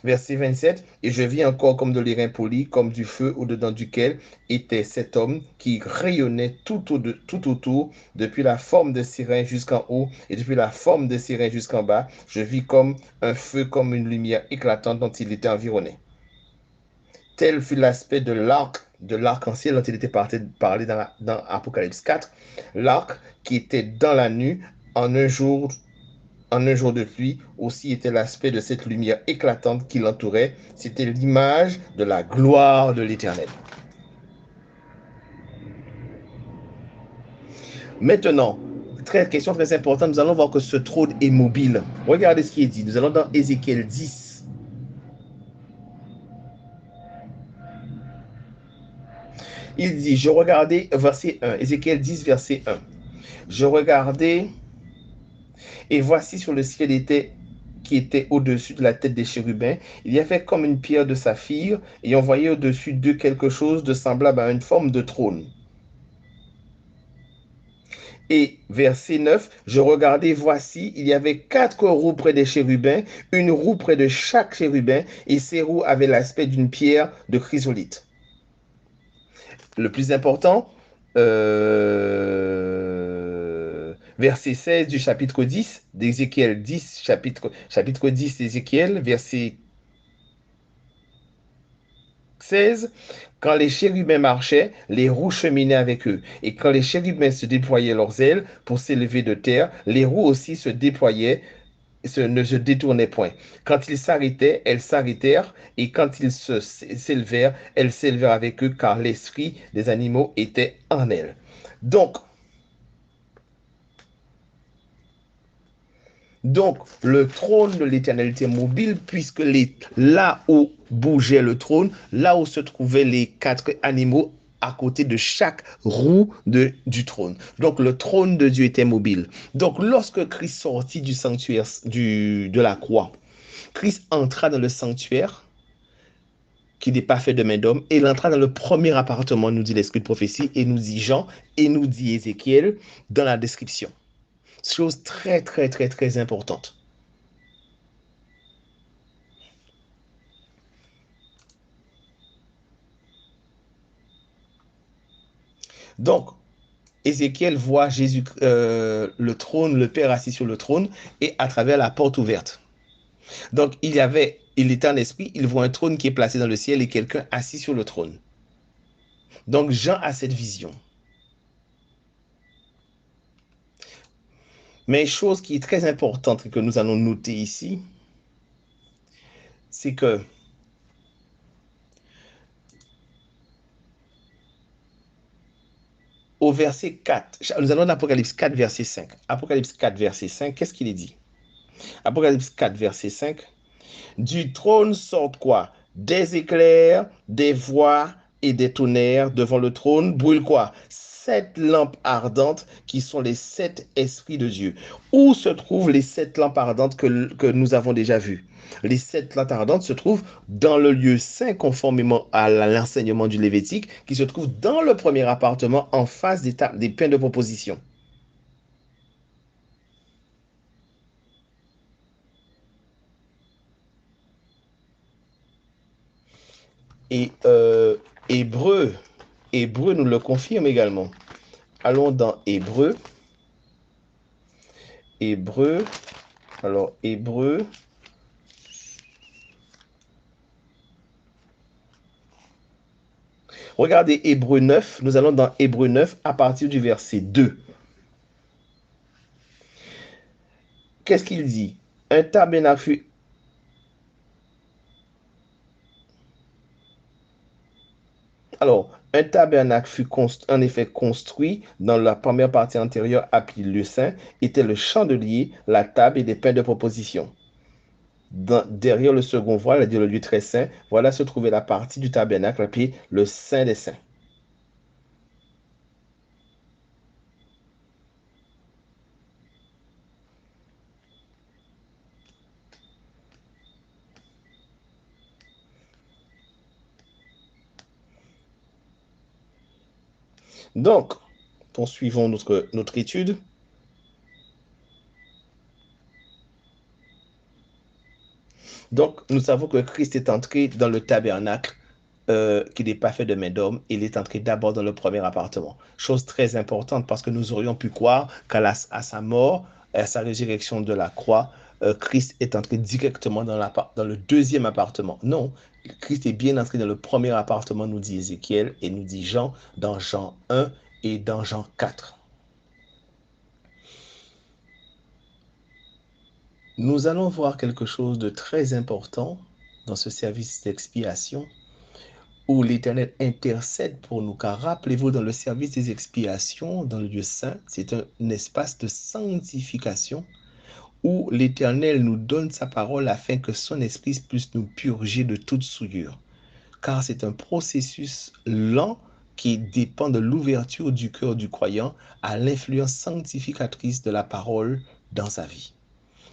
Verset 27, et je vis encore comme de l'airain poli, comme du feu au-dedans duquel était cet homme qui rayonnait tout autour, depuis la forme de ses reins jusqu'en haut, et depuis la forme de ses reins jusqu'en bas. Je vis comme un feu, comme une lumière éclatante dont il était environné. Tel fut l'aspect de l'arc-en-ciel dont il était parlé dans Apocalypse 4. L'arc qui était dans la nuit en un jour de pluie, aussi était l'aspect de cette lumière éclatante qui l'entourait. C'était l'image de la gloire de l'Éternel. Maintenant, question très importante, nous allons voir que ce trône est mobile. Regardez ce qui est dit. Nous allons dans Ézéchiel 10. Il dit, je regardais, verset 1, Ézéchiel 10, verset 1. Je regardais, et voici sur le ciel qui était au-dessus de la tête des chérubins, il y avait comme une pierre de saphir, et on voyait au-dessus d'eux quelque chose de semblable à une forme de trône. Et verset 9, je regardais, voici, il y avait 4 roues près des chérubins, une roue près de chaque chérubin, et ces roues avaient l'aspect d'une pierre de chrysolite. Le plus important, verset 16 du chapitre 10 d'Ézéchiel 10, chapitre 10 d'Ézéchiel, verset 16, quand les chérubins marchaient, les roues cheminaient avec eux. Et quand les chérubins se déployaient leurs ailes pour s'élever de terre, les roues aussi se déployaient, ne se détournaient point. Quand ils s'arrêtaient, elles s'arrêtèrent. Et quand ils s'élevèrent, elles s'élevèrent avec eux, car l'esprit des animaux était en elles. Donc, le trône de l'Éternel était mobile, puisque là où bougeait le trône, là où se trouvaient les 4 animaux, à côté de chaque roue du trône. Donc, le trône de Dieu était mobile. Donc, lorsque Christ sortit du sanctuaire de la croix, Christ entra dans le sanctuaire qui n'est pas fait de main d'homme, et il entra dans le premier appartement, nous dit l'esprit de prophétie, et nous dit Jean, et nous dit Ézéchiel dans la description. Chose très, très, très, très importante. Donc, Ézéchiel voit Jésus, le trône, le Père assis sur le trône et à travers la porte ouverte. Donc, il était en esprit, il voit un trône qui est placé dans le ciel et quelqu'un assis sur le trône. Donc, Jean a cette vision. Mais une chose qui est très importante et que nous allons noter ici, c'est que au verset 4, nous allons dans Apocalypse 4, verset 5. Apocalypse 4, verset 5, qu'est-ce qu'il est dit? Apocalypse 4, verset 5. Du trône sortent quoi? Des éclairs, des voix et des tonnerres. Devant le trône brûlent quoi? 7 lampes ardentes qui sont les 7 esprits de Dieu. Où se trouvent les 7 lampes ardentes que nous avons déjà vues? Les 7 lampes ardentes se trouvent dans le lieu saint conformément à l'enseignement du Lévitique, qui se trouve dans le premier appartement en face des pains de proposition. Et Hébreu, Hébreu nous le confirme également. Allons dans Hébreu. Hébreu. Alors, Hébreu. Regardez Hébreu 9. Nous allons dans Hébreu 9 à partir du verset 2. Qu'est-ce qu'il dit? Un tabernacle fut... Alors, un tabernacle fut en effet construit dans la première partie antérieure appelée le Saint, était le chandelier, la table et des pains de proposition. Derrière le second voile, c'est-à-dire le lieu très saint, voilà se trouvait la partie du tabernacle appelée le Saint des Saints. Donc, poursuivons notre étude. Donc, nous savons que Christ est entré dans le tabernacle qui n'est pas fait de main d'homme. Il est entré d'abord dans le premier appartement. Chose très importante parce que nous aurions pu croire qu'à sa mort, à sa résurrection de la croix, Christ est entré directement dans le deuxième appartement. Non, Christ est bien entré dans le premier appartement, nous dit Ézéchiel et nous dit Jean, dans Jean 1 et dans Jean 4. Nous allons voir quelque chose de très important dans ce service d'expiation où l'Éternel intercède pour nous. Car rappelez-vous, dans le service des expiations, dans le lieu saint, c'est un espace de sanctification où l'Éternel nous donne sa parole afin que son esprit puisse nous purger de toute souillure. Car c'est un processus lent qui dépend de l'ouverture du cœur du croyant à l'influence sanctificatrice de la parole dans sa vie.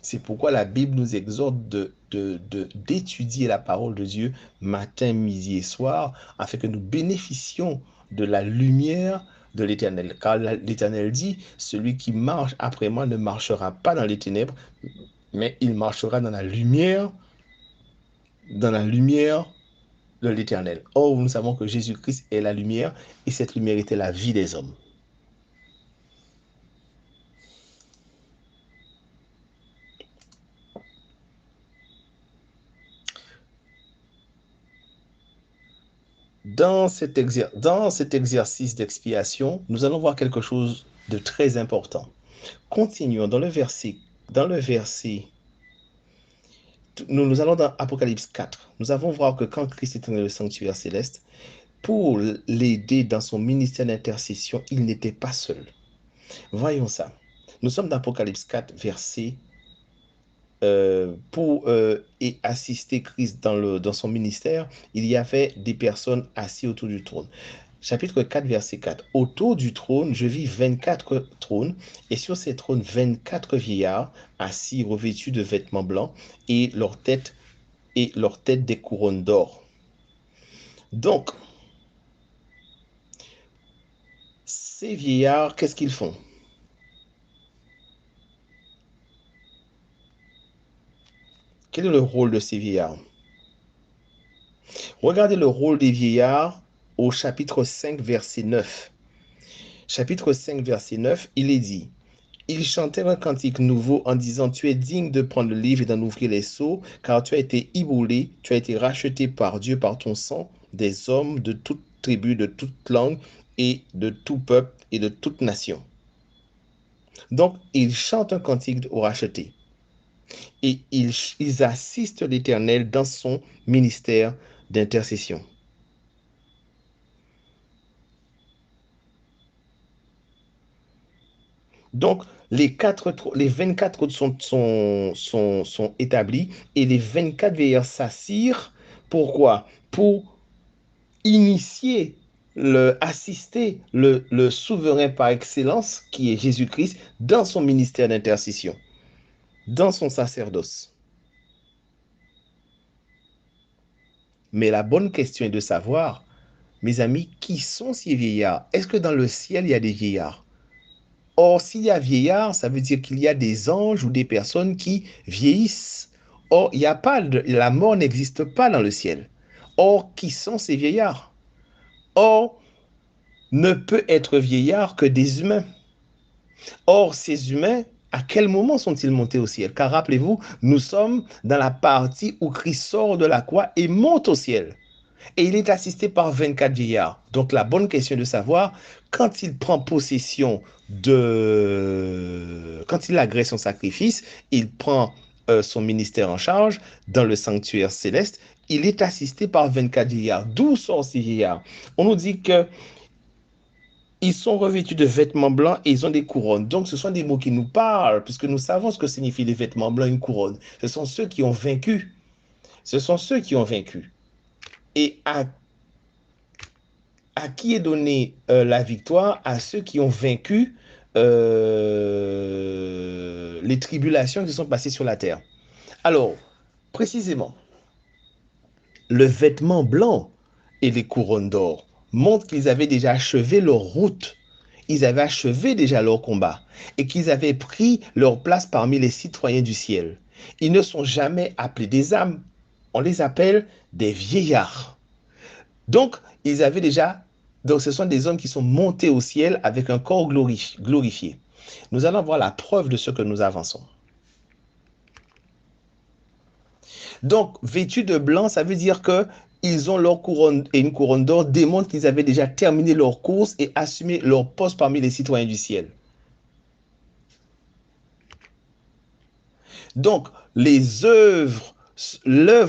C'est pourquoi la Bible nous exhorte d'étudier la parole de Dieu matin, midi et soir, afin que nous bénéficions de la lumière de l'Éternel. Car l'Éternel dit, celui qui marche après moi ne marchera pas dans les ténèbres, mais il marchera dans la lumière de l'Éternel. Or, nous savons que Jésus-Christ est la lumière, et cette lumière était la vie des hommes. Dans cet exercice d'expiation, nous allons voir quelque chose de très important. Continuons dans le verset. Nous allons dans Apocalypse 4. Nous allons voir que quand Christ est dans le sanctuaire céleste, pour l'aider dans son ministère d'intercession, il n'était pas seul. Voyons ça. Nous sommes dans Apocalypse 4, verset pour assister Christ dans son ministère, il y avait des personnes assises autour du trône. Chapitre 4, verset 4. Autour du trône, je vis 24 trônes, et sur ces trônes, 24 vieillards assis revêtus de vêtements blancs, et leurs têtes des couronnes d'or. Donc, ces vieillards, qu'est-ce qu'ils font? Quel est le rôle de ces vieillards? Regardez le rôle des vieillards au chapitre 5, verset 9. Chapitre 5, verset 9, il est dit, « Ils chantèrent un cantique nouveau en disant, tu es digne de prendre le livre et d'en ouvrir les sceaux, car tu as été immolé, tu as été racheté par Dieu par ton sang, des hommes de toute tribu, de toute langue et de tout peuple et de toute nation. » Donc, ils chantent un cantique au racheté. Et ils assistent l'Éternel dans son ministère d'intercession. Donc, les 24 autres sont établis et les 24 veilleurs s'assirent. Pourquoi? Pour assister le souverain par excellence, qui est Jésus-Christ, dans son ministère d'intercession, dans son sacerdoce. Mais la bonne question est de savoir, mes amis, qui sont ces vieillards? Est-ce que dans le ciel, il y a des vieillards? Or, s'il y a vieillard, ça veut dire qu'il y a des anges ou des personnes qui vieillissent. Or, il y a pas la mort n'existe pas dans le ciel. Or, qui sont ces vieillards? Or, ne peut être vieillard que des humains. Or, ces humains, à quel moment sont-ils montés au ciel? Car rappelez-vous, nous sommes dans la partie où Christ sort de la croix et monte au ciel. Et il est assisté par 24 vieillards. Donc la bonne question est de savoir, quand il prend possession quand il agresse son sacrifice, il prend son ministère en charge dans le sanctuaire céleste, il est assisté par 24 vieillards. D'où sont ces vieillards? On nous dit que ils sont revêtus de vêtements blancs et ils ont des couronnes. Donc, ce sont des mots qui nous parlent, puisque nous savons ce que signifient les vêtements blancs et une couronne. Ce sont ceux qui ont vaincu. Ce sont ceux qui ont vaincu. Et à qui est donnée la victoire? À ceux qui ont vaincu les tribulations qui sont passées sur la terre. Alors, précisément, le vêtement blanc et les couronnes d'or. montre qu'ils avaient déjà achevé leur route. Ils avaient achevé déjà leur combat et qu'ils avaient pris leur place parmi les citoyens du ciel. Ils ne sont jamais appelés des âmes. On les appelle des vieillards. Donc, ils avaient déjà, donc ce sont des hommes qui sont montés au ciel avec un corps glorifié. Nous allons voir la preuve de ce que nous avançons. Donc, vêtus de blanc, ça veut dire que ils ont leur couronne et une couronne d'or démontre qu'ils avaient déjà terminé leur course et assumé leur poste parmi les citoyens du ciel. Donc, l'œuvre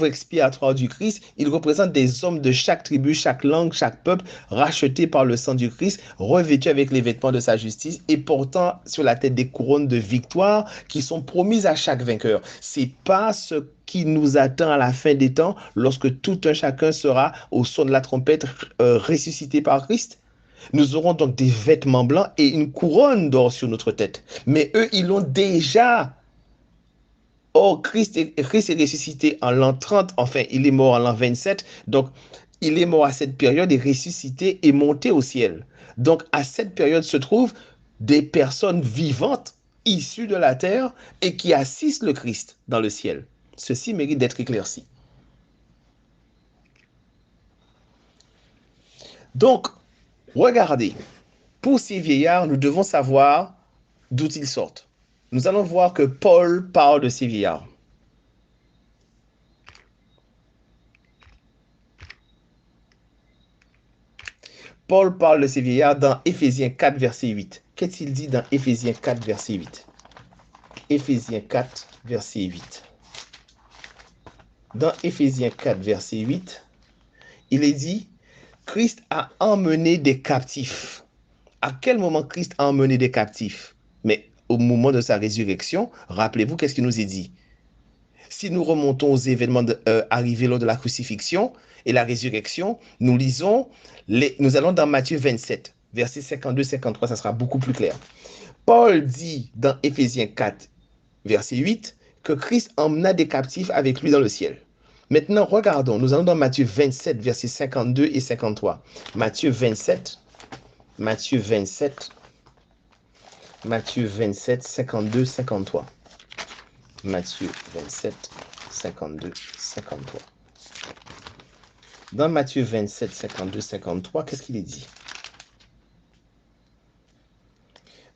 expiatoire du Christ, il représente des hommes de chaque tribu, chaque langue, chaque peuple, rachetés par le sang du Christ, revêtus avec les vêtements de sa justice et portant sur la tête des couronnes de victoire qui sont promises à chaque vainqueur. C'est pas ce qui nous attend à la fin des temps lorsque tout un chacun sera au son de la trompette ressuscité par Christ. Nous aurons donc des vêtements blancs et une couronne d'or sur notre tête. Mais eux, ils l'ont déjà. Or, Christ est ressuscité en l'an 30, enfin, il est mort en l'an 27, donc il est mort à cette période et ressuscité et monté au ciel. Donc, à cette période se trouvent des personnes vivantes issues de la terre et qui assistent le Christ dans le ciel. Ceci mérite d'être éclairci. Donc, regardez, pour ces vieillards, nous devons savoir d'où ils sortent. Nous allons voir que Paul parle de ces vieillards. Paul parle de ces vieillards dans Éphésiens 4, verset 8. Qu'est-il dit dans Éphésiens 4, verset 8? Éphésiens 4, verset 8. Dans Éphésiens 4, verset 8, il est dit, Christ a emmené des captifs. À quel moment Christ a emmené des captifs? Mais au moment de sa résurrection, rappelez-vous qu'est-ce qu'il nous est dit? Si nous remontons aux événements arrivés lors de la crucifixion et la résurrection, nous allons dans Matthieu 27, versets 52-53, ça sera beaucoup plus clair. Paul dit dans Éphésiens 4, verset 8, que Christ emmena des captifs avec lui dans le ciel. Maintenant, regardons, nous allons dans Matthieu 27, versets 52 et 53. Matthieu 27, 52, 53. Matthieu 27, 52, 53. Dans Matthieu 27, 52, 53, qu'est-ce qu'il est dit?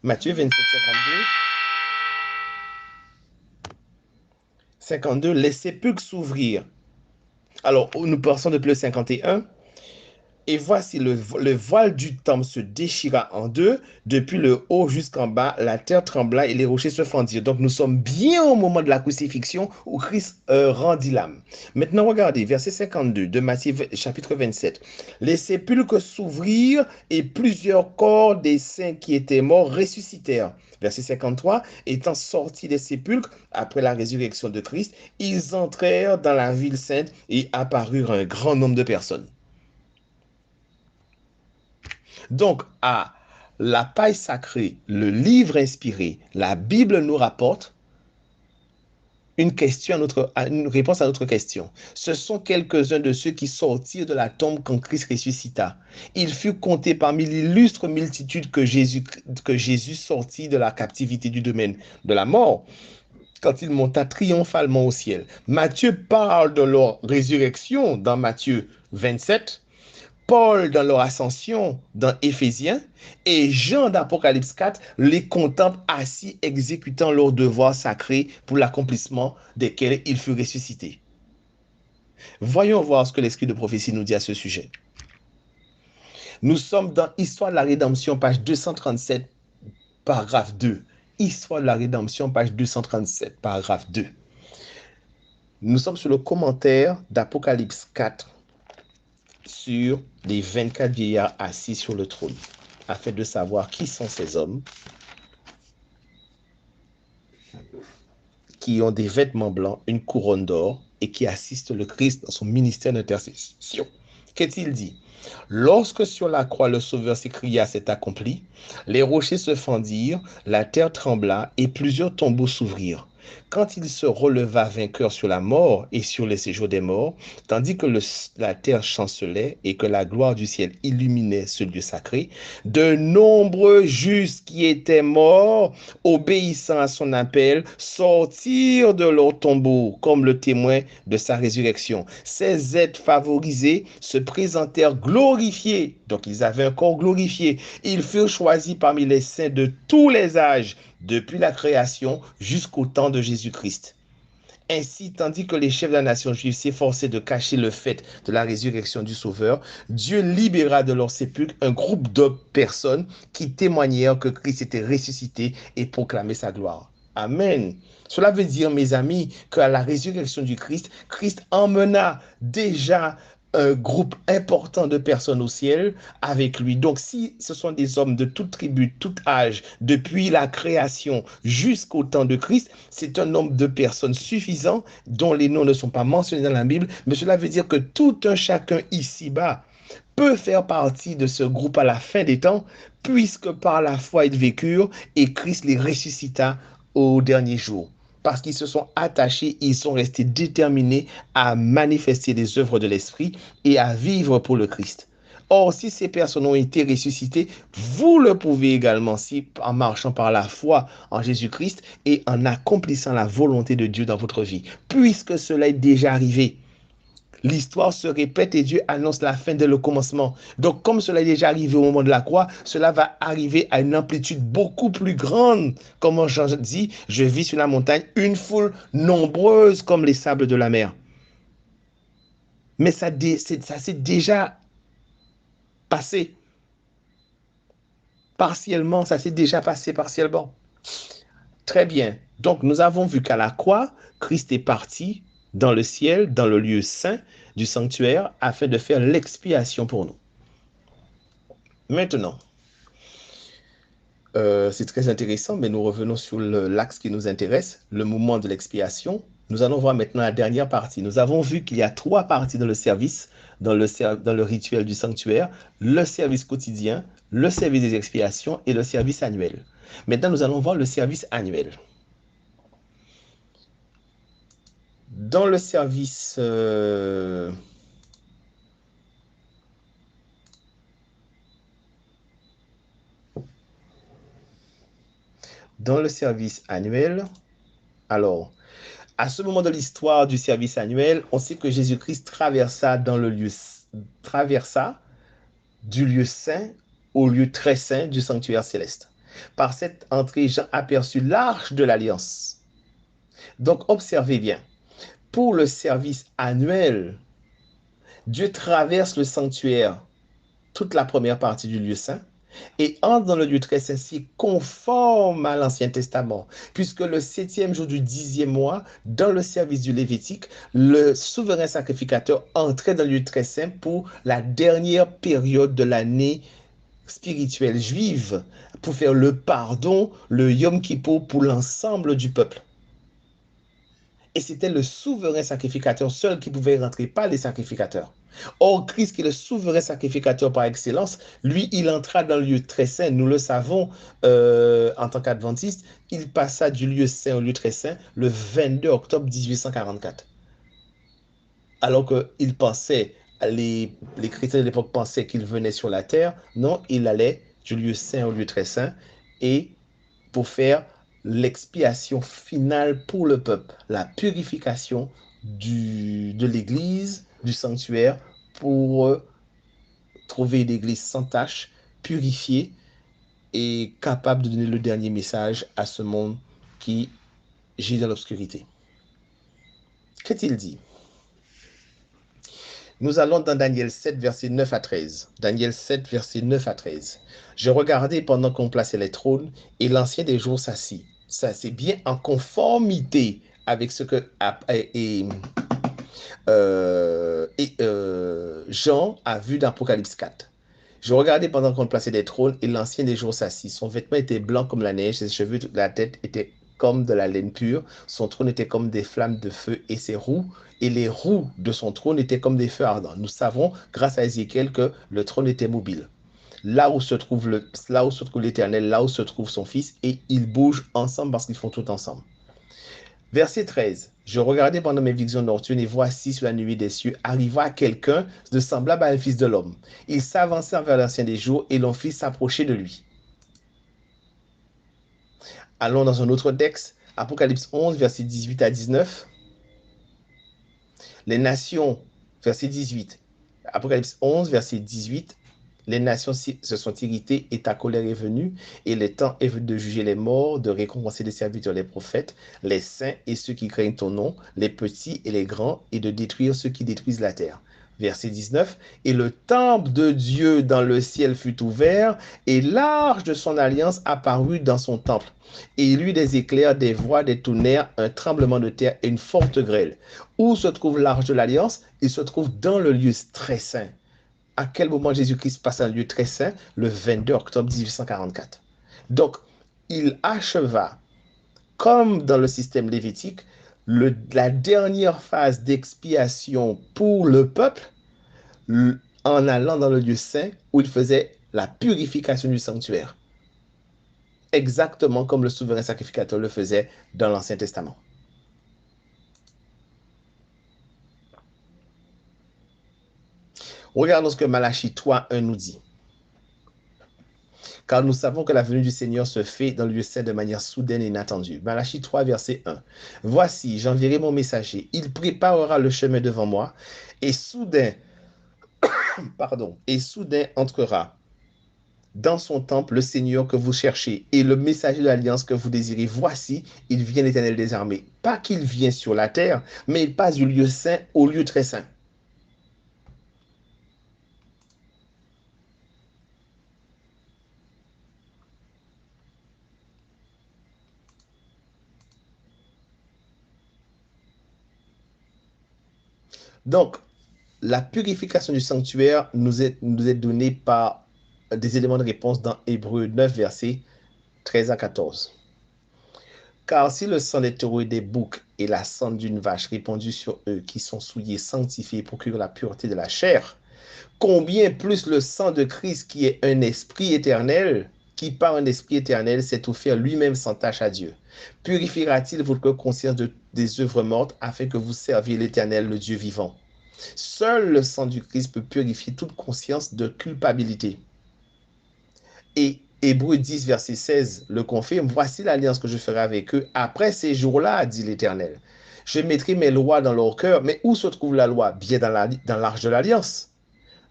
Matthieu 27, 52, les sépulcres s'ouvrirent. Alors, nous passons depuis le 51. Et voici le voile du temple se déchira en deux, depuis le haut jusqu'en bas, la terre trembla et les rochers se fendirent. Donc nous sommes bien au moment de la crucifixion où Christ rendit l'âme. Maintenant regardez, verset 52 de Matthieu chapitre 27. Les sépulcres s'ouvrirent et plusieurs corps des saints qui étaient morts ressuscitèrent. Verset 53, étant sortis des sépulcres après la résurrection de Christ, ils entrèrent dans la ville sainte et apparurent un grand nombre de personnes. Donc, à la paille sacrée, le livre inspiré, la Bible nous rapporte une réponse à notre question. Ce sont quelques-uns de ceux qui sortirent de la tombe quand Christ ressuscita. Il fut compté parmi l'illustre multitude que Jésus sortit de la captivité du domaine de la mort quand il monta triomphalement au ciel. Matthieu parle de leur résurrection dans Matthieu 27. Paul dans leur ascension dans Éphésiens et Jean d'Apocalypse 4 les contemple assis exécutant leurs devoirs sacrés pour l'accomplissement desquels il fut ressuscité. Voyons voir ce que l'esprit de prophétie nous dit à ce sujet. Nous sommes dans Histoire de la rédemption, page 237, paragraphe 2. Histoire de la rédemption, page 237, paragraphe 2. Nous sommes sur le commentaire d'Apocalypse 4 sur les 24 vieillards assis sur le trône, afin de savoir qui sont ces hommes qui ont des vêtements blancs, une couronne d'or et qui assistent le Christ dans son ministère d'intercession. Qu'est-il dit? Lorsque sur la croix le Sauveur s'écria, c'est accompli, les rochers se fendirent, la terre trembla et plusieurs tombeaux s'ouvrirent. Quand il se releva vainqueur sur la mort et sur le séjour des morts, tandis que la terre chancelait et que la gloire du ciel illuminait ce lieu sacré, de nombreux justes qui étaient morts, obéissant à son appel, sortirent de leur tombeau comme le témoin de sa résurrection. Ces êtres favorisés se présentèrent glorifiés. Donc ils avaient un corps glorifié. Ils furent choisis parmi les saints de tous les âges, depuis la création jusqu'au temps de Jésus-Christ. Ainsi, tandis que les chefs de la nation juive s'efforçaient de cacher le fait de la résurrection du Sauveur, Dieu libéra de leur sépulcre un groupe de personnes qui témoignèrent que Christ était ressuscité et proclamait sa gloire. Amen. Cela veut dire, mes amis, qu'à la résurrection du Christ, Christ emmena déjà un groupe important de personnes au ciel avec lui. Donc, si ce sont des hommes de toute tribu, tout âge, depuis la création jusqu'au temps de Christ, c'est un nombre de personnes suffisant dont les noms ne sont pas mentionnés dans la Bible, mais cela veut dire que tout un chacun ici-bas peut faire partie de ce groupe à la fin des temps, puisque par la foi ils vécurent et Christ les ressuscita au dernier jour. Parce qu'ils se sont attachés, ils sont restés déterminés à manifester les œuvres de l'Esprit et à vivre pour le Christ. Or, si ces personnes ont été ressuscitées, vous le pouvez également si en marchant par la foi en Jésus-Christ et en accomplissant la volonté de Dieu dans votre vie, puisque cela est déjà arrivé. L'histoire se répète et Dieu annonce la fin dès le commencement. Donc, comme cela est déjà arrivé au moment de la croix, cela va arriver à une amplitude beaucoup plus grande. Comme Jean dit, je vis sur la montagne une foule nombreuse comme les sables de la mer. Mais ça s'est déjà passé. Partiellement, ça s'est déjà passé partiellement. Très bien. Donc, nous avons vu qu'à la croix, Christ est parti dans le ciel, dans le lieu saint du sanctuaire, afin de faire l'expiation pour nous. Maintenant, c'est très intéressant, mais nous revenons sur l'axe qui nous intéresse, le moment de l'expiation. Nous allons voir maintenant la dernière partie. Nous avons vu qu'il y a 3 parties dans le service, dans le rituel du sanctuaire, le service quotidien, le service des expiations et le service annuel. Maintenant, nous allons voir le service annuel. Dans le service annuel, alors, à ce moment de l'histoire du service annuel, on sait que Jésus-Christ traversa du lieu saint au lieu très saint du sanctuaire céleste. Par cette entrée, Jean aperçut l'arche de l'alliance. Donc, observez bien, pour le service annuel, Dieu traverse le sanctuaire, toute la première partie du lieu saint, et entre dans le lieu très saint, conforme à l'Ancien Testament, puisque le 7e jour du 10e mois, dans le service du Lévitique, le souverain sacrificateur entrait dans le lieu très saint pour la dernière période de l'année spirituelle juive, pour faire le pardon, le Yom Kippour pour l'ensemble du peuple. Et c'était le souverain sacrificateur seul qui pouvait rentrer, pas les sacrificateurs. Or, Christ, qui est le souverain sacrificateur par excellence, lui, il entra dans le lieu très saint. Nous le savons en tant qu'adventiste, il passa du lieu saint au lieu très saint le 22 octobre 1844. Alors qu'il pensait, les chrétiens de l'époque pensaient qu'il venait sur la terre. Non, il allait du lieu saint au lieu très saint et pour faire l'expiation finale pour le peuple, la purification de l'église, du sanctuaire, pour trouver une église sans tache, purifiée et capable de donner le dernier message à ce monde qui gît dans l'obscurité. Qu'est-il dit? Nous allons dans Daniel 7, versets 9 à 13. Daniel 7, versets 9 à 13. Je regardais pendant qu'on plaçait les trônes, et l'ancien des jours s'assit. Ça, c'est bien en conformité avec ce que Jean a vu dans Apocalypse 4. Je regardais pendant qu'on plaçait des trônes, et l'ancien des jours s'assit. Son vêtement était blanc comme la neige, ses cheveux, toute la tête était comme de la laine pure. Son trône était comme des flammes de feu, et ses roues et les roues de son trône étaient comme des feux ardents. Nous savons, grâce à Ézéchiel, que le trône était mobile. Là où se trouve l'Éternel, là où se trouve son Fils, et ils bougent ensemble parce qu'ils font tout ensemble. Verset 13. Je regardais pendant mes visions nocturnes et voici sur la nuée des cieux arriva quelqu'un de semblable à un fils de l'homme. Il s'avança vers l'ancien des jours et l'on fit s'approcher de lui. Allons dans un autre texte, Apocalypse 11, verset 18 à 19. Les nations, verset 18. Apocalypse 11, verset 18. Les nations se sont irritées et ta colère est venue, et le temps est venu de juger les morts, de récompenser les serviteurs, les prophètes, les saints et ceux qui craignent ton nom, les petits et les grands, et de détruire ceux qui détruisent la terre. Verset 19. Et le temple de Dieu dans le ciel fut ouvert, et l'arche de son alliance apparut dans son temple. Et il y eut des éclairs, des voix, des tonnerres, un tremblement de terre et une forte grêle. Où se trouve l'arche de l'alliance? Il se trouve dans le lieu très saint. À quel moment Jésus-Christ passe un lieu très saint? Le 22 octobre 1844. Donc, il acheva, comme dans le système lévitique, la dernière phase d'expiation pour le peuple en allant dans le lieu saint où il faisait la purification du sanctuaire. Exactement comme le souverain sacrificateur le faisait dans l'Ancien Testament. Regardons ce que Malachie 3:1 nous dit. Car nous savons que la venue du Seigneur se fait dans le lieu saint de manière soudaine et inattendue. Malachie 3, verset 1. Voici, j'enverrai mon messager. Il préparera le chemin devant moi et soudain entrera dans son temple le Seigneur que vous cherchez et le messager de l'alliance que vous désirez. Voici, il vient l'Éternel des armées. Pas qu'il vient sur la terre, mais il passe du lieu saint au lieu très saint. Donc, la purification du sanctuaire nous est donnée par des éléments de réponse dans Hébreux 9, versets 13 à 14. Car si le sang des taureaux et des boucs et la cendre d'une vache répandue sur eux qui sont souillés, sanctifiés, procurent la pureté de la chair, combien plus le sang de Christ qui est un esprit éternel, qui par un esprit éternel s'est offert lui-même sans tâche à Dieu, purifiera-t-il votre conscience des œuvres mortes afin que vous serviez l'Éternel, le Dieu vivant? Seul le sang du Christ peut purifier toute conscience de culpabilité. Et Hébreux 10, verset 16 le confirme. Voici l'alliance que je ferai avec eux après ces jours-là, dit l'Éternel. Je mettrai mes lois dans leur cœur. Mais où se trouve la loi? Bien dans l'arche de l'alliance.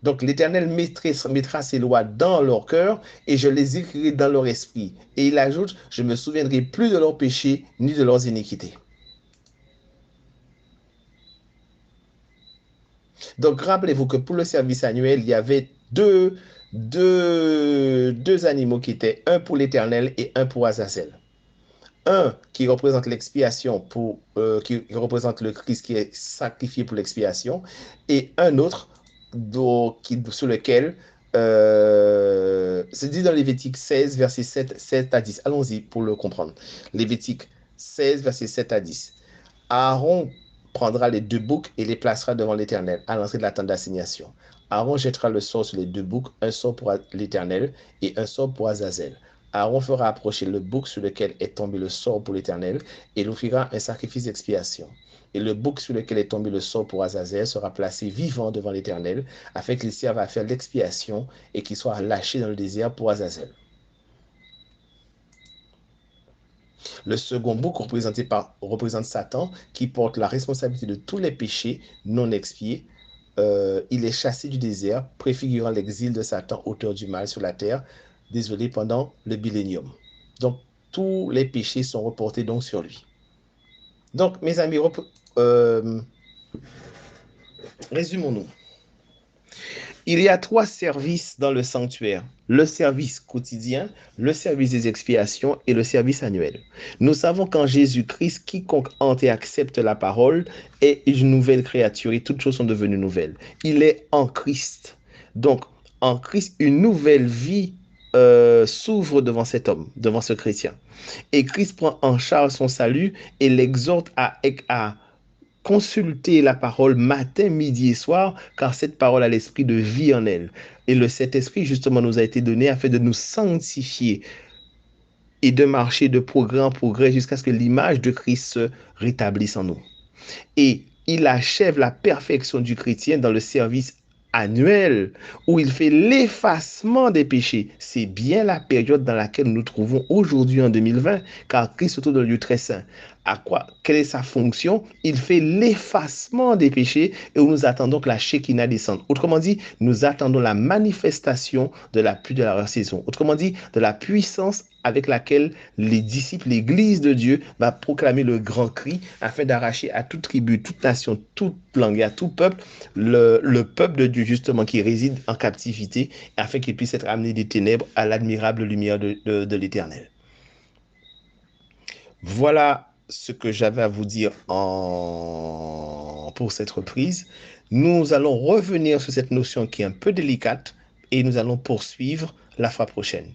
Donc l'Éternel mettra ses lois dans leur cœur et je les écrirai dans leur esprit. Et il ajoute, je ne me souviendrai plus de leurs péchés ni de leurs iniquités. Donc, rappelez-vous que pour le service annuel, il y avait deux animaux qui étaient un pour l'Éternel et un pour Azazel. Un qui représente l'expiation qui représente le Christ qui est sacrifié pour l'expiation, et un autre sur lequel c'est dit dans Lévitique 16, versets 7 à 10. Allons-y pour le comprendre. Lévitique 16, versets 7 à 10. Aaron prendra les deux boucs et les placera devant l'Éternel à l'entrée de la tente d'assignation. Aaron jettera le sort sur les deux boucs, un sort pour l'Éternel et un sort pour Azazel. Aaron fera approcher le bouc sur lequel est tombé le sort pour l'Éternel et il offrira un sacrifice d'expiation. Et le bouc sur lequel est tombé le sort pour Azazel sera placé vivant devant l'Éternel afin qu'il serve à faire l'expiation et qu'il soit lâché dans le désert pour Azazel. Le second bouc représente Satan qui porte la responsabilité de tous les péchés non expiés. Il est chassé du désert, préfigurant l'exil de Satan, auteur du mal sur la terre, désolé, pendant le millénium. Donc, tous les péchés sont reportés donc sur lui. Donc, mes amis, résumons-nous. Il y a trois services dans le sanctuaire. Le service quotidien, le service des expiations et le service annuel. Nous savons qu'en Jésus-Christ, quiconque entre et accepte la parole est une nouvelle créature et toutes choses sont devenues nouvelles. Il est en Christ. Donc, en Christ, une nouvelle vie s'ouvre devant cet homme, devant ce chrétien. Et Christ prend en charge son salut et l'exhorte à consulter la parole matin, midi et soir, car cette parole a l'esprit de vie en elle. Et cet esprit, justement, nous a été donné afin de nous sanctifier et de marcher de progrès en progrès jusqu'à ce que l'image de Christ se rétablisse en nous. Et il achève la perfection du chrétien dans le service annuel où il fait l'effacement des péchés. C'est bien la période dans laquelle nous nous trouvons aujourd'hui en 2020, car Christ se trouve dans le lieu très saint. À quoi? Quelle est sa fonction? Il fait l'effacement des péchés et où nous attendons que la Shekinah descende. Autrement dit, nous attendons la manifestation de la pluie de la saison. Autrement dit, de la puissance avec laquelle les disciples, l'Église de Dieu, va proclamer le grand cri afin d'arracher à toute tribu, toute nation, toute langue et à tout peuple le peuple de Dieu justement qui réside en captivité afin qu'il puisse être amené des ténèbres à l'admirable lumière de l'Éternel. Voilà ce que j'avais à vous dire pour cette reprise. Nous allons revenir sur cette notion qui est un peu délicate et nous allons poursuivre la fois prochaine.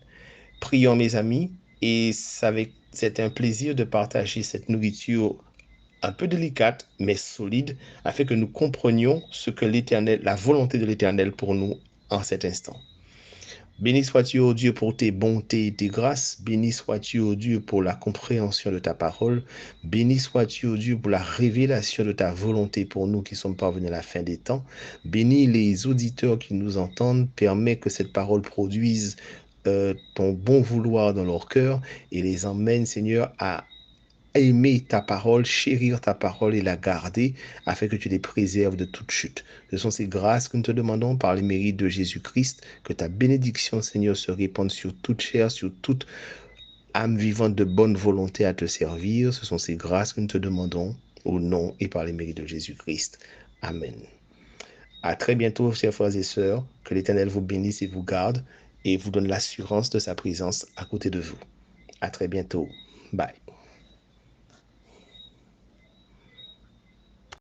Prions mes amis et c'est un plaisir de partager cette nourriture un peu délicate mais solide afin que nous comprenions ce que l'Éternel, la volonté de l'Éternel pour nous en cet instant. Béni sois-tu, ô Dieu, pour tes bontés et tes grâces. Béni sois-tu, ô Dieu, pour la compréhension de ta parole. Béni sois-tu, ô Dieu, pour la révélation de ta volonté pour nous qui sommes parvenus à la fin des temps. Bénis les auditeurs qui nous entendent. Permets que cette parole produise ton bon vouloir dans leur cœur et les emmène, Seigneur, à aimer ta parole, chérir ta parole et la garder afin que tu les préserves de toute chute. Ce sont ces grâces que nous te demandons par les mérites de Jésus-Christ, que ta bénédiction, Seigneur, se répande sur toute chair, sur toute âme vivante de bonne volonté à te servir. Ce sont ces grâces que nous te demandons au nom et par les mérites de Jésus-Christ. Amen. À très bientôt, chers frères et sœurs. Que l'Éternel vous bénisse et vous garde et vous donne l'assurance de sa présence à côté de vous. À très bientôt. Bye.